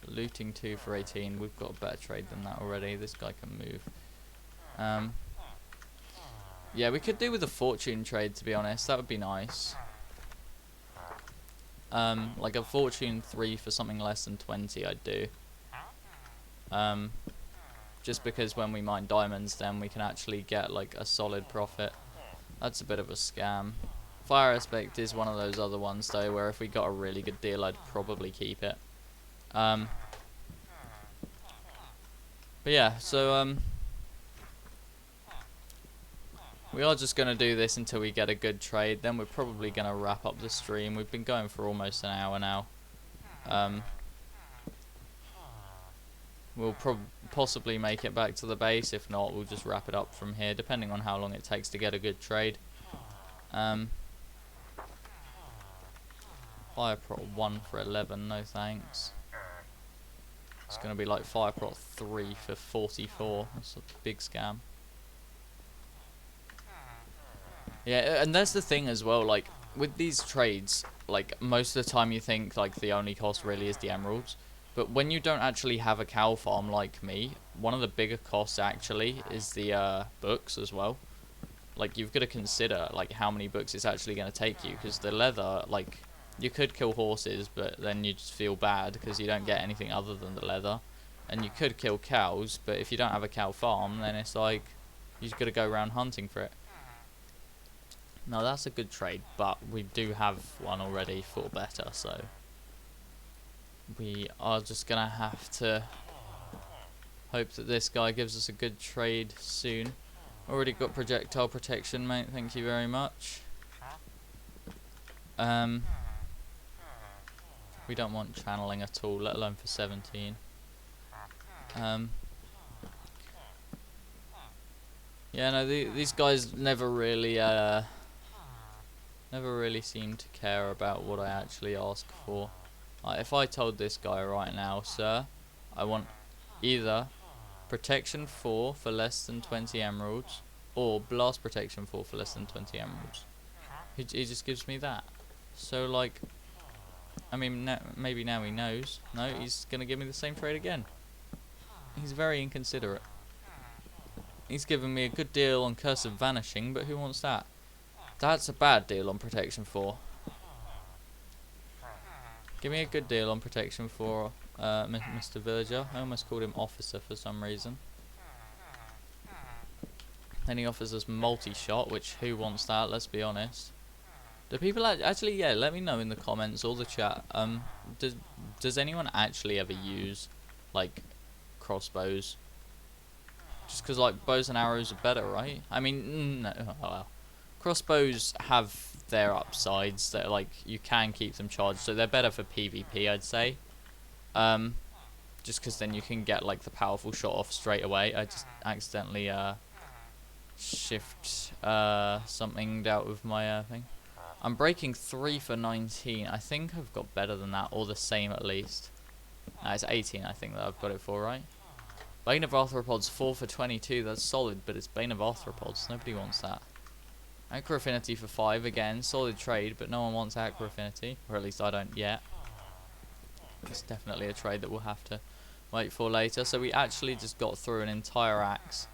Looting 2 for 18. We've got a better trade than that already. This guy can move. Yeah, we could do with a fortune trade, to be honest. That would be nice. Like a fortune 3 for something less than 20, I'd do. Just because when we mine diamonds, then we can actually get like a solid profit. That's a bit of a scam. Fire Aspect is one of those other ones though, where if we got a really good deal, I'd probably keep it. But yeah, so we are just going to do this until we get a good trade. Then we're probably going to wrap up the stream. We've been going for almost an hour now. We'll possibly make it back to the base. If not, we'll just wrap it up from here, depending on how long it takes to get a good trade. Fire Prot 1 for 11, no thanks. It's going to be like Fire Prot 3 for 44. That's a big scam. Yeah, and that's the thing as well, like, with these trades, like, most of the time you think, like, the only cost really is the emeralds. But when you don't actually have a cow farm like me, one of the bigger costs actually is the books as well. Like, you've got to consider, like, how many books it's actually going to take you, because the leather, like, you could kill horses, but then you just feel bad because you don't get anything other than the leather. And you could kill cows, but if you don't have a cow farm, then it's like, you've got to go around hunting for it. Now that's a good trade, but we do have one already for better, so we are just gonna have to hope that this guy gives us a good trade soon. Already got projectile protection, mate, thank you very much. We don't want channeling at all, let alone for 17. Yeah, no, these guys never really seem to care about what I actually ask for. Like, if I told this guy right now, sir, I want either protection 4 for less than 20 emeralds, or blast protection 4 for less than 20 emeralds, he just gives me that. So, like, I mean, maybe now he knows. No, he's gonna give me the same trade again. He's very inconsiderate. He's given me a good deal on Curse of Vanishing, but who wants that? That's a bad deal on Protection 4. Give me a good deal on Protection 4, Mr. Verger. I almost called him Officer for some reason. Then he offers us multi-shot, which who wants that, let's be honest. Do people actually, yeah, let me know in the comments or the chat. Does anyone actually ever use, like, crossbows? Just because, like, bows and arrows are better, right? I mean, no, oh well. Crossbows have their upsides. That like you can keep them charged, so they're better for PvP, I'd say. Just because then you can get like the powerful shot off straight away. I just accidentally shift something out of my thing. I'm breaking 3 for 19. I think I've got better than that, or the same at least. No, it's 18 I think that I've got it for, right? Bane of Arthropods 4 for 22. That's solid, but it's Bane of Arthropods. Nobody wants that. Acro Affinity for 5 again. Solid trade, but no one wants Acro Affinity. Or at least I don't yet. It's definitely a trade that we'll have to wait for later. So we actually just got through an entire axe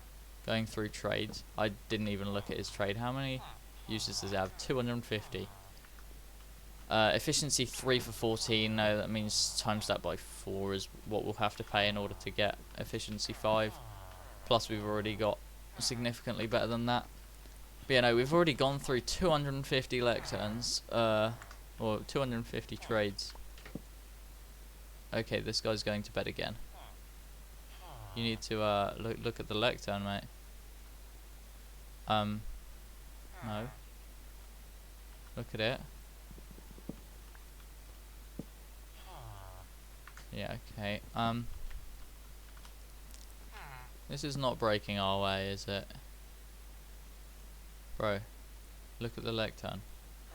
going through trades. I didn't even look at his trade. How many uses does he have? 250. Efficiency 3 for 14. No, that means times that by 4 is what we'll have to pay in order to get efficiency 5. Plus we've already got significantly better than that. But yeah, no, we've already gone through 250 lecterns, or 250 trades. Okay, this guy's going to bed again. You need to look at the lectern, mate. No. Look at it. Yeah, okay. This is not breaking our way, is it? Bro, look at the lectern.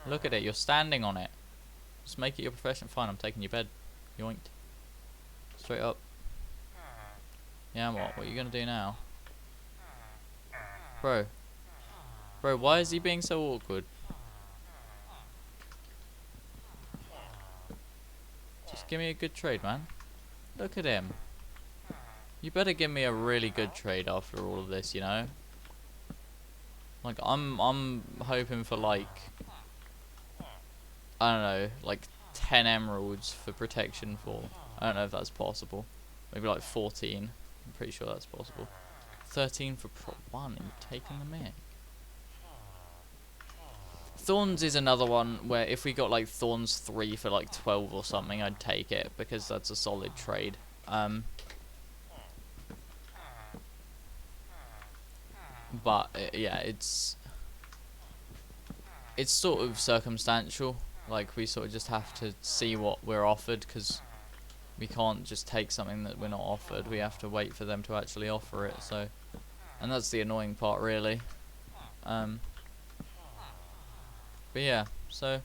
Look at it, you're standing on it. Just make it your profession. Fine, I'm taking your bed. Yoinked. Straight up. Yeah, what? What are you gonna do now? Bro. Bro, why is he being so awkward? Just give me a good trade, man. Look at him. You better give me a really good trade after all of this, you know? Like, I'm hoping for, like, I don't know, like 10 emeralds for protection 4. I don't know if that's possible. Maybe like 14. I'm pretty sure that's possible. 13 for prop 1. You're taking the mic. Thorns is another one where if we got like Thorns 3 for like 12 or something, I'd take it because that's a solid trade. But yeah, it's sort of circumstantial. Like we sort of just have to see what we're offered, because we can't just take something that we're not offered. We have to wait for them to actually offer it. So, and that's the annoying part, really. But yeah, so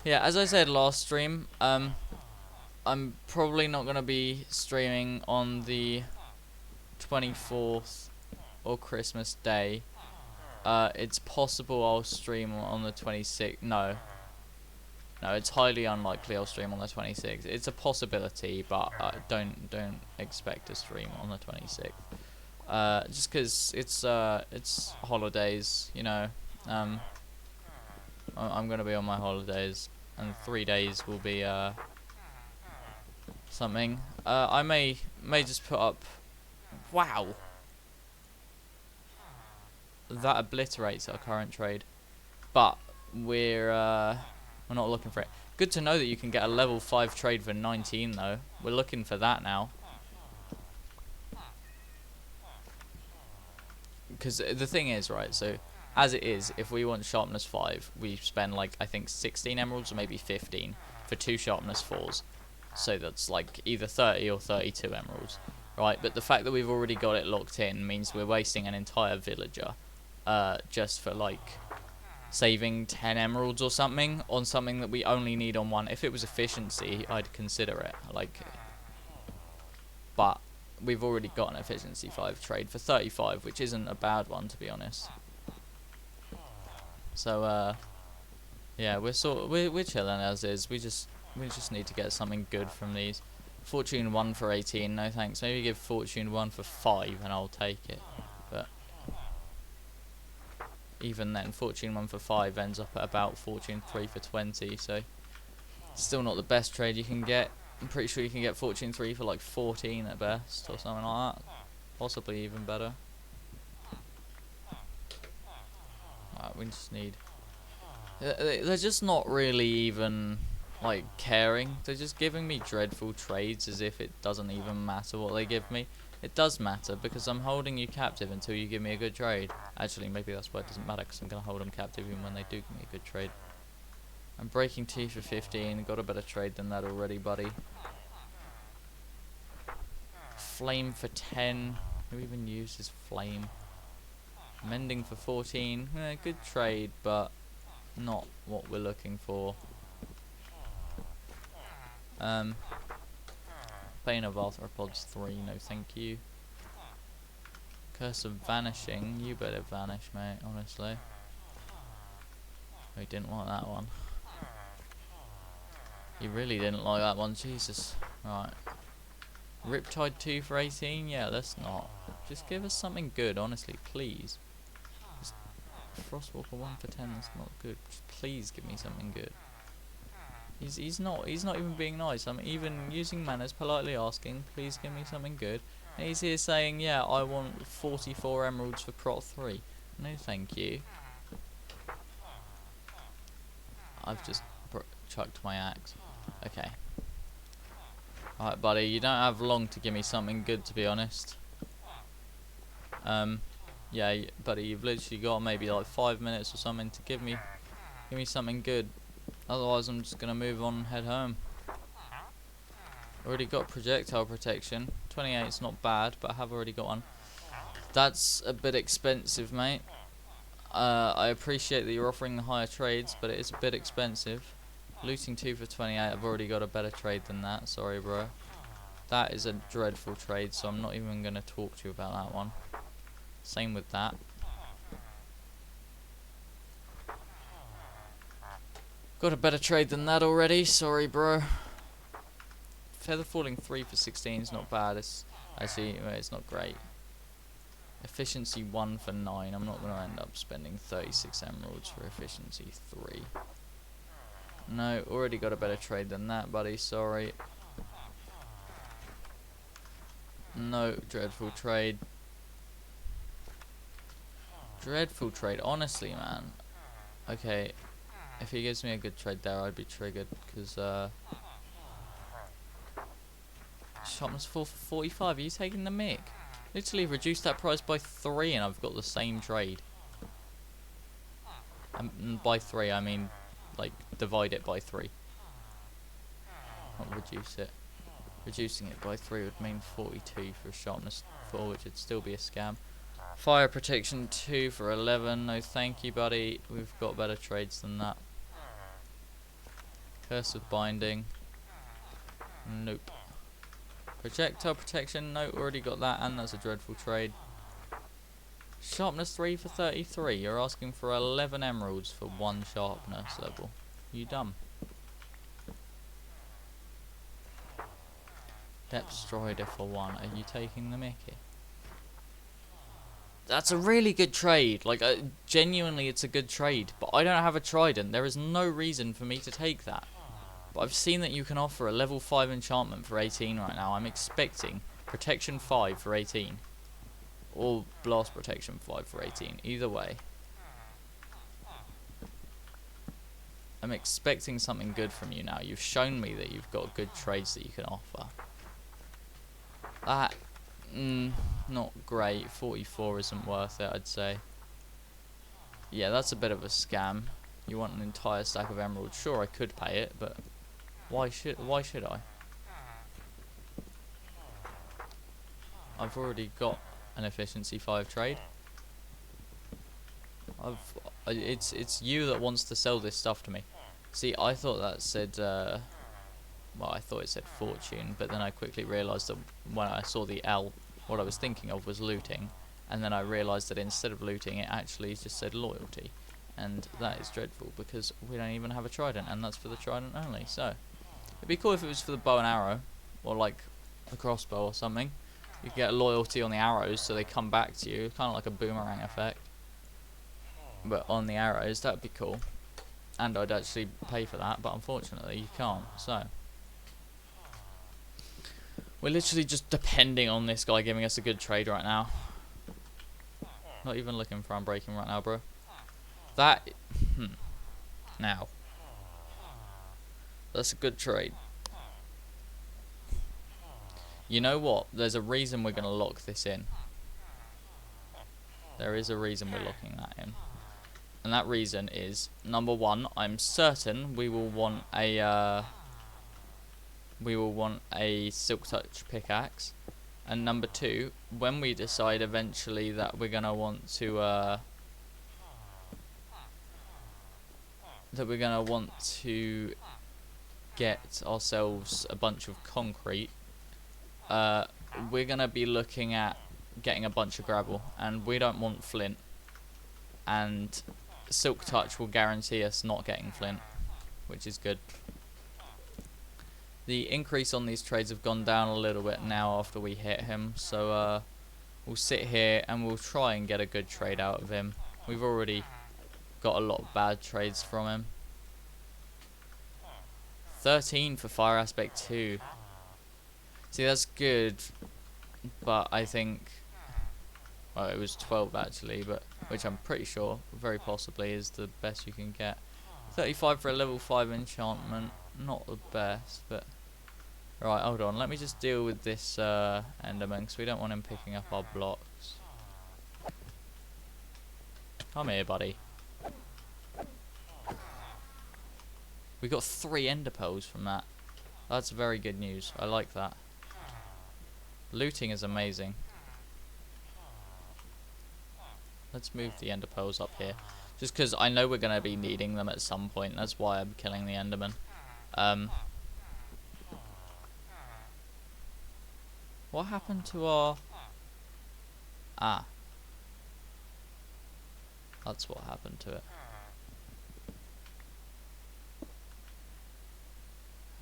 yeah, as I said last stream, I'm probably not gonna be streaming on the 24th or Christmas Day. It's possible I'll stream on the 26th. No, it's highly unlikely I'll stream on the 26th. It's a possibility, but don't expect to stream on the 26th. Just because it's holidays, you know. I'm gonna be on my holidays, and 3 days will be something. I may just put up. Wow. That obliterates our current trade, but we're not looking for it. Good to know that you can get a level 5 trade for 19 though. We're looking for that now. Because the thing is, right, so as it is, if we want sharpness 5, we spend like I think 16 emeralds or maybe 15 for 2 sharpness 4s. So that's like either 30 or 32 emeralds, right? But the fact that we've already got it locked in means we're wasting an entire villager just for like saving 10 emeralds or something on something that we only need on 1. If it was efficiency, I'd consider it, like, but we've already got an efficiency 5 trade for 35, which isn't a bad one, to be honest. So yeah, we're chilling as is. We just need to get something good from these. Fortune 1 for 18, no thanks. Maybe give Fortune 1 for 5 and I'll take it. But even then, Fortune 1 for 5 ends up at about Fortune 3 for 20, so still not the best trade you can get. I'm pretty sure you can get Fortune 3 for like 14 at best, or something like that. Possibly even better. We just need... They're just not really even, like, caring. They're just giving me dreadful trades as if it doesn't even matter what they give me. It does matter, because I'm holding you captive until you give me a good trade. Actually, maybe that's why it doesn't matter, because I'm going to hold them captive even when they do give me a good trade. I'm breaking T for 15. Got a better trade than that already, buddy. Flame for 10. Who even uses flame? Mending for 14. Good trade, but not what we're looking for. Bane of Arthropods 3. No, thank you. Curse of Vanishing. You better vanish, mate, honestly. We didn't want that one. You really didn't like that one, Jesus. Right. Riptide 2 for 18? Yeah, let's not. Just give us something good, honestly, please. Just Frostwalker 1 for 10, that's not good. Just please give me something good. He's not even being nice. I'm even using manners, politely asking, please give me something good. And he's here saying, yeah, I want 44 emeralds for Prot 3. No, thank you. I've just chucked my axe. Okay. Alright, buddy, you don't have long to give me something good, to be honest. Yeah, buddy, you've literally got maybe like 5 minutes or something to give me something good. Otherwise, I'm just gonna move on and head home. Already got projectile protection. 28's not bad, but I have already got one. That's a bit expensive, mate. I appreciate that you're offering the higher trades, but it is a bit expensive. Looting 2 for 28, I've already got a better trade than that. Sorry, bro. That is a dreadful trade, so I'm not even going to talk to you about that one. Same with that. Got a better trade than that already. Sorry, bro. Feather falling 3 for 16 is not bad. It's actually, well, it's not great. Efficiency 1 for 9. I'm not going to end up spending 36 emeralds for efficiency 3. No, already got a better trade than that, buddy. Sorry. No, dreadful trade. Dreadful trade, honestly, man. Okay, if he gives me a good trade there, I'd be triggered, because, Sharpness 4 for 45, are you taking the mick? Literally reduced that price by 3 and I've got the same trade. By 3, I mean, like, divide it by 3. Not reduce it. Reducing it by 3 would mean 42 for Sharpness 4, which would still be a scam. Fire Protection 2 for 11. No thank you, buddy. We've got better trades than that. Curse of Binding. Nope. Projectile Protection. No, already got that, and that's a dreadful trade. Sharpness 3 for 33. You're asking for 11 emeralds for 1 sharpness level. You dumb. Depth Strider for 1. Are you taking the mickey? That's a really good trade. Like, genuinely, it's a good trade. But I don't have a trident. There is no reason for me to take that. But I've seen that you can offer a level 5 enchantment for 18 right now. I'm expecting Protection 5 for 18. Or Blast Protection 5 for 18. Either way. I'm expecting something good from you now. You've shown me that you've got good trades that you can offer. That... not great. 44 isn't worth it, I'd say. Yeah, that's a bit of a scam. You want an entire stack of emeralds. Sure, I could pay it, but why should I? I've already got an efficiency 5 trade. It's you that wants to sell this stuff to me. See, I thought that said well, I thought it said fortune, but then I quickly realised that when I saw the L, what I was thinking of was looting, and then I realised that instead of looting, it actually just said loyalty, and that is dreadful because we don't even have a trident, and that's for the trident only. So it'd be cool if it was for the bow and arrow, or like the crossbow or something. You could get loyalty on the arrows, so they come back to you, kind of like a boomerang effect. But on the arrows, that'd be cool, and I'd actually pay for that. But unfortunately, you can't. So we're literally just depending on this guy giving us a good trade right now. Not even looking for unbreaking right now, bro. That... Now. That's a good trade. You know what? There's a reason we're going to lock this in. There is a reason we're locking that in. And that reason is, number one, I'm certain we will want a Silk Touch pickaxe. And number two, when we decide eventually that we're gonna want to get ourselves a bunch of concrete, we're gonna be looking at getting a bunch of gravel, and we don't want flint. And Silk Touch will guarantee us not getting flint, which is good. The increase on these trades have gone down a little bit now after we hit him, so we'll sit here and we'll try and get a good trade out of him. We've already got a lot of bad trades from him. 13 for Fire Aspect 2. See, that's good, but I think, well, it was 12 actually, but which I'm pretty sure, very possibly, is the best you can get. 35 for a level 5 enchantment, not the best, but right, hold on, let me just deal with this Enderman, because we don't want him picking up our blocks. Come here, buddy. We got 3 ender pearls from that. That's very good news. I like that. Looting is amazing. Let's move the ender pearls up here. Just because I know we're going to be needing them at some point. That's why I'm killing the enderman. What happened to our... Ah. That's what happened to it.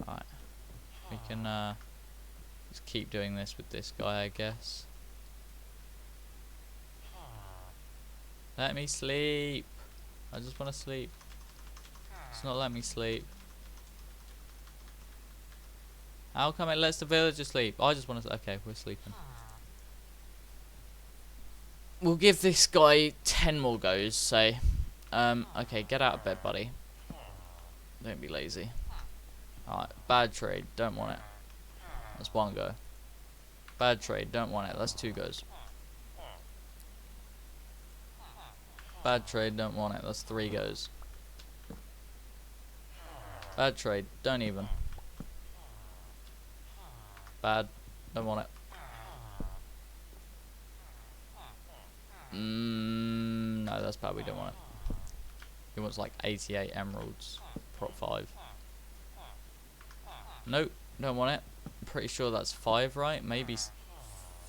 Right. We can just keep doing this with this guy, I guess. Let me sleep. I just want to sleep. It's not letting me sleep. How come it lets the villager sleep? I just want to... Okay, we're sleeping. We'll give this guy 10 more goes, say. Okay, get out of bed, buddy. Don't be lazy. Alright, bad trade. Don't want it. That's 1 go. Bad trade. Don't want it. That's 2 goes. Bad trade. Don't want it. That's 3 goes. Bad trade. Don't even. Bad. Don't want it. No, that's bad. We don't want it. He wants like 88 emeralds. Prop 5. Nope. Don't want it. I'm pretty sure that's 5, right? Maybe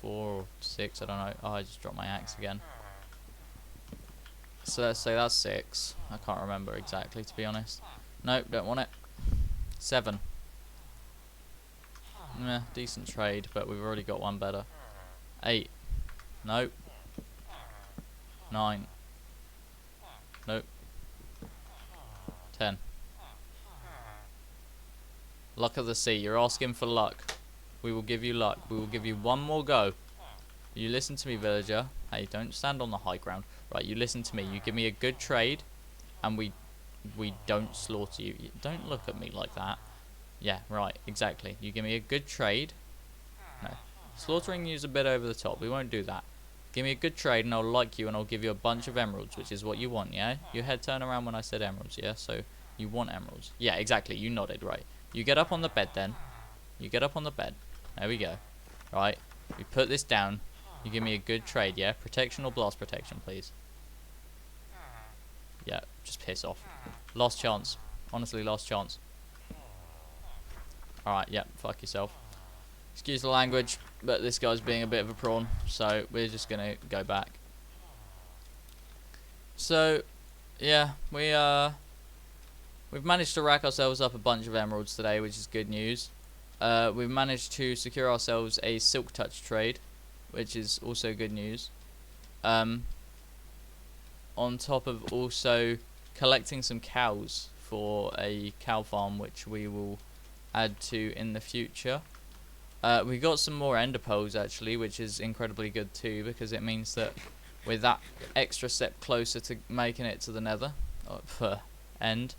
4 or 6. I don't know. Oh, I just dropped my axe again. So let's say that's 6. I can't remember exactly, to be honest. Nope. Don't want it. 7. Meh, decent trade, but we've already got one better. 8. Nope. 9. Nope. 10. Luck of the sea. You're asking for luck. We will give you luck. We will give you 1 more go. You listen to me, villager. Hey, don't stand on the high ground. Right, you listen to me. You give me a good trade, and we don't slaughter you. Don't look at me like that. Yeah, right, exactly. You give me a good trade. No. Slaughtering you is a bit over the top. We won't do that. Give me a good trade and I'll like you and I'll give you a bunch of emeralds, which is what you want, yeah? Your head turned around when I said emeralds, yeah? So, you want emeralds. Yeah, exactly. You nodded, right. You get up on the bed then. You get up on the bed. There we go. Right. We put this down. You give me a good trade, yeah? Protection or blast protection, please? Yeah, just piss off. Last chance. Honestly, last chance. Alright, yeah, fuck yourself. Excuse the language, but this guy's being a bit of a prawn, so we're just gonna go back. So, yeah, we've managed to rack ourselves up a bunch of emeralds today, which is good news. We've managed to secure ourselves a Silk Touch trade, which is also good news. On top of also collecting some cows for a cow farm, which we will add to in the future. We got some more ender pearls actually, which is incredibly good too, because it means that we're that extra step closer to making it to the nether end.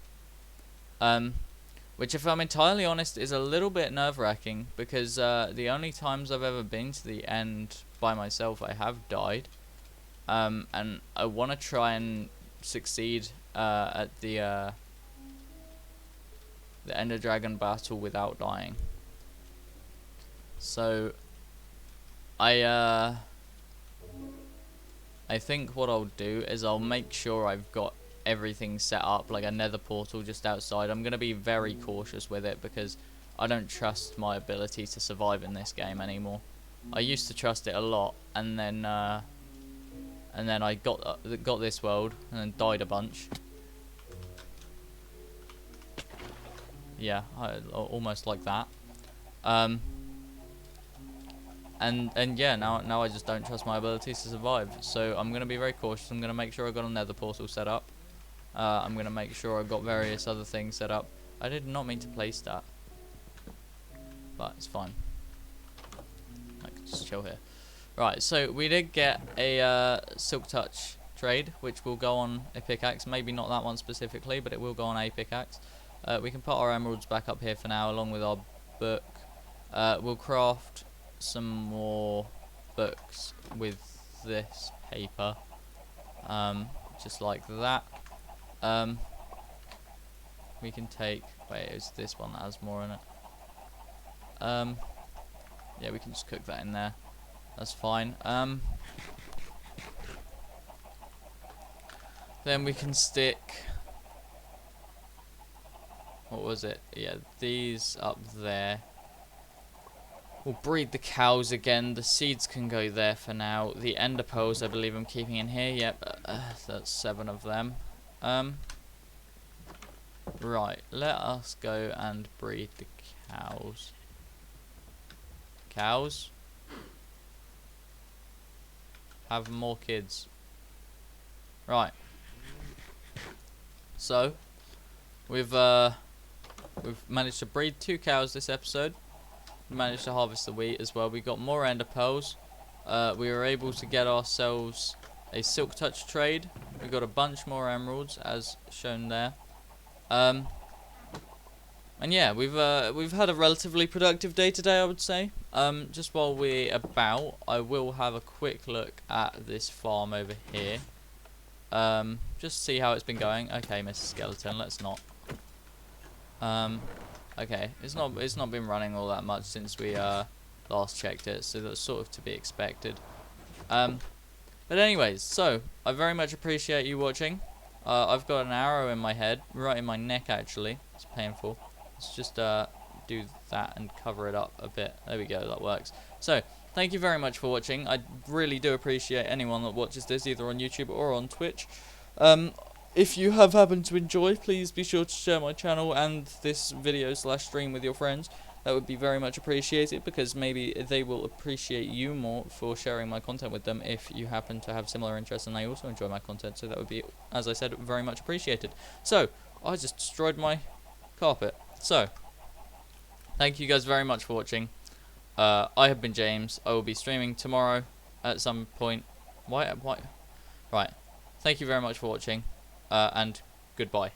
which, if I'm entirely honest, is a little bit nerve-wracking, because the only times I've ever been to the end by myself, I have died. And I want to try and succeed at the Ender Dragon battle without dying. So I think what I'll do is I'll make sure I've got everything set up, like a nether portal just outside. I'm going to be very cautious with it because I don't trust my ability to survive in this game anymore. I used to trust it a lot, and then I got this world and then died a bunch. Yeah, almost like that. And yeah, now I just don't trust my abilities to survive. So I'm gonna be very cautious. I'm gonna make sure I got a nether portal set up. I'm gonna make sure I got various other things set up. I did not mean to place that, but it's fine. I can just chill here. Right, so we did get a Silk Touch trade, which will go on a pickaxe. Maybe not that one specifically, but it will go on a pickaxe. We can put our emeralds back up here for now, along with our book. We'll craft some more books with this paper, just like that. We can take, wait, it's this one that has more in it. Yeah, we can just cook that in there. That's fine. Then we can stick, what was it? Yeah, these up there. We'll breed the cows again. The seeds can go there for now. The ender pearls, I believe I'm keeping in here. Yep, that's 7 of them. Right, let us go and breed the cows. Cows, have more kids. Right. So we've managed to breed 2 cows this episode. We managed to harvest the wheat as well. We got more ender pearls. We were able to get ourselves a Silk Touch trade. We got a bunch more emeralds as shown there. And yeah, we've had a relatively productive day today, I would say. Just while we're about, I will have a quick look at this farm over here. Just see how it's been going. Okay, Mr. Skeleton, let's not. Okay, it's not been running all that much since we last checked it, so that's sort of to be expected. But anyways, so I very much appreciate you watching. I've got an arrow in my head, right in my neck actually. It's painful. Let's just do that and cover it up a bit. There we go, that works. So thank you very much for watching. I really do appreciate anyone that watches this, either on YouTube or on Twitch. If you have happened to enjoy, please be sure to share my channel and this video / stream with your friends. That would be very much appreciated, because maybe they will appreciate you more for sharing my content with them if you happen to have similar interests and they also enjoy my content. So that would be, as I said, very much appreciated. So I just destroyed my carpet. So thank you guys very much for watching. I have been James. I will be streaming tomorrow at some point. Why? Right. Thank you very much for watching. And goodbye.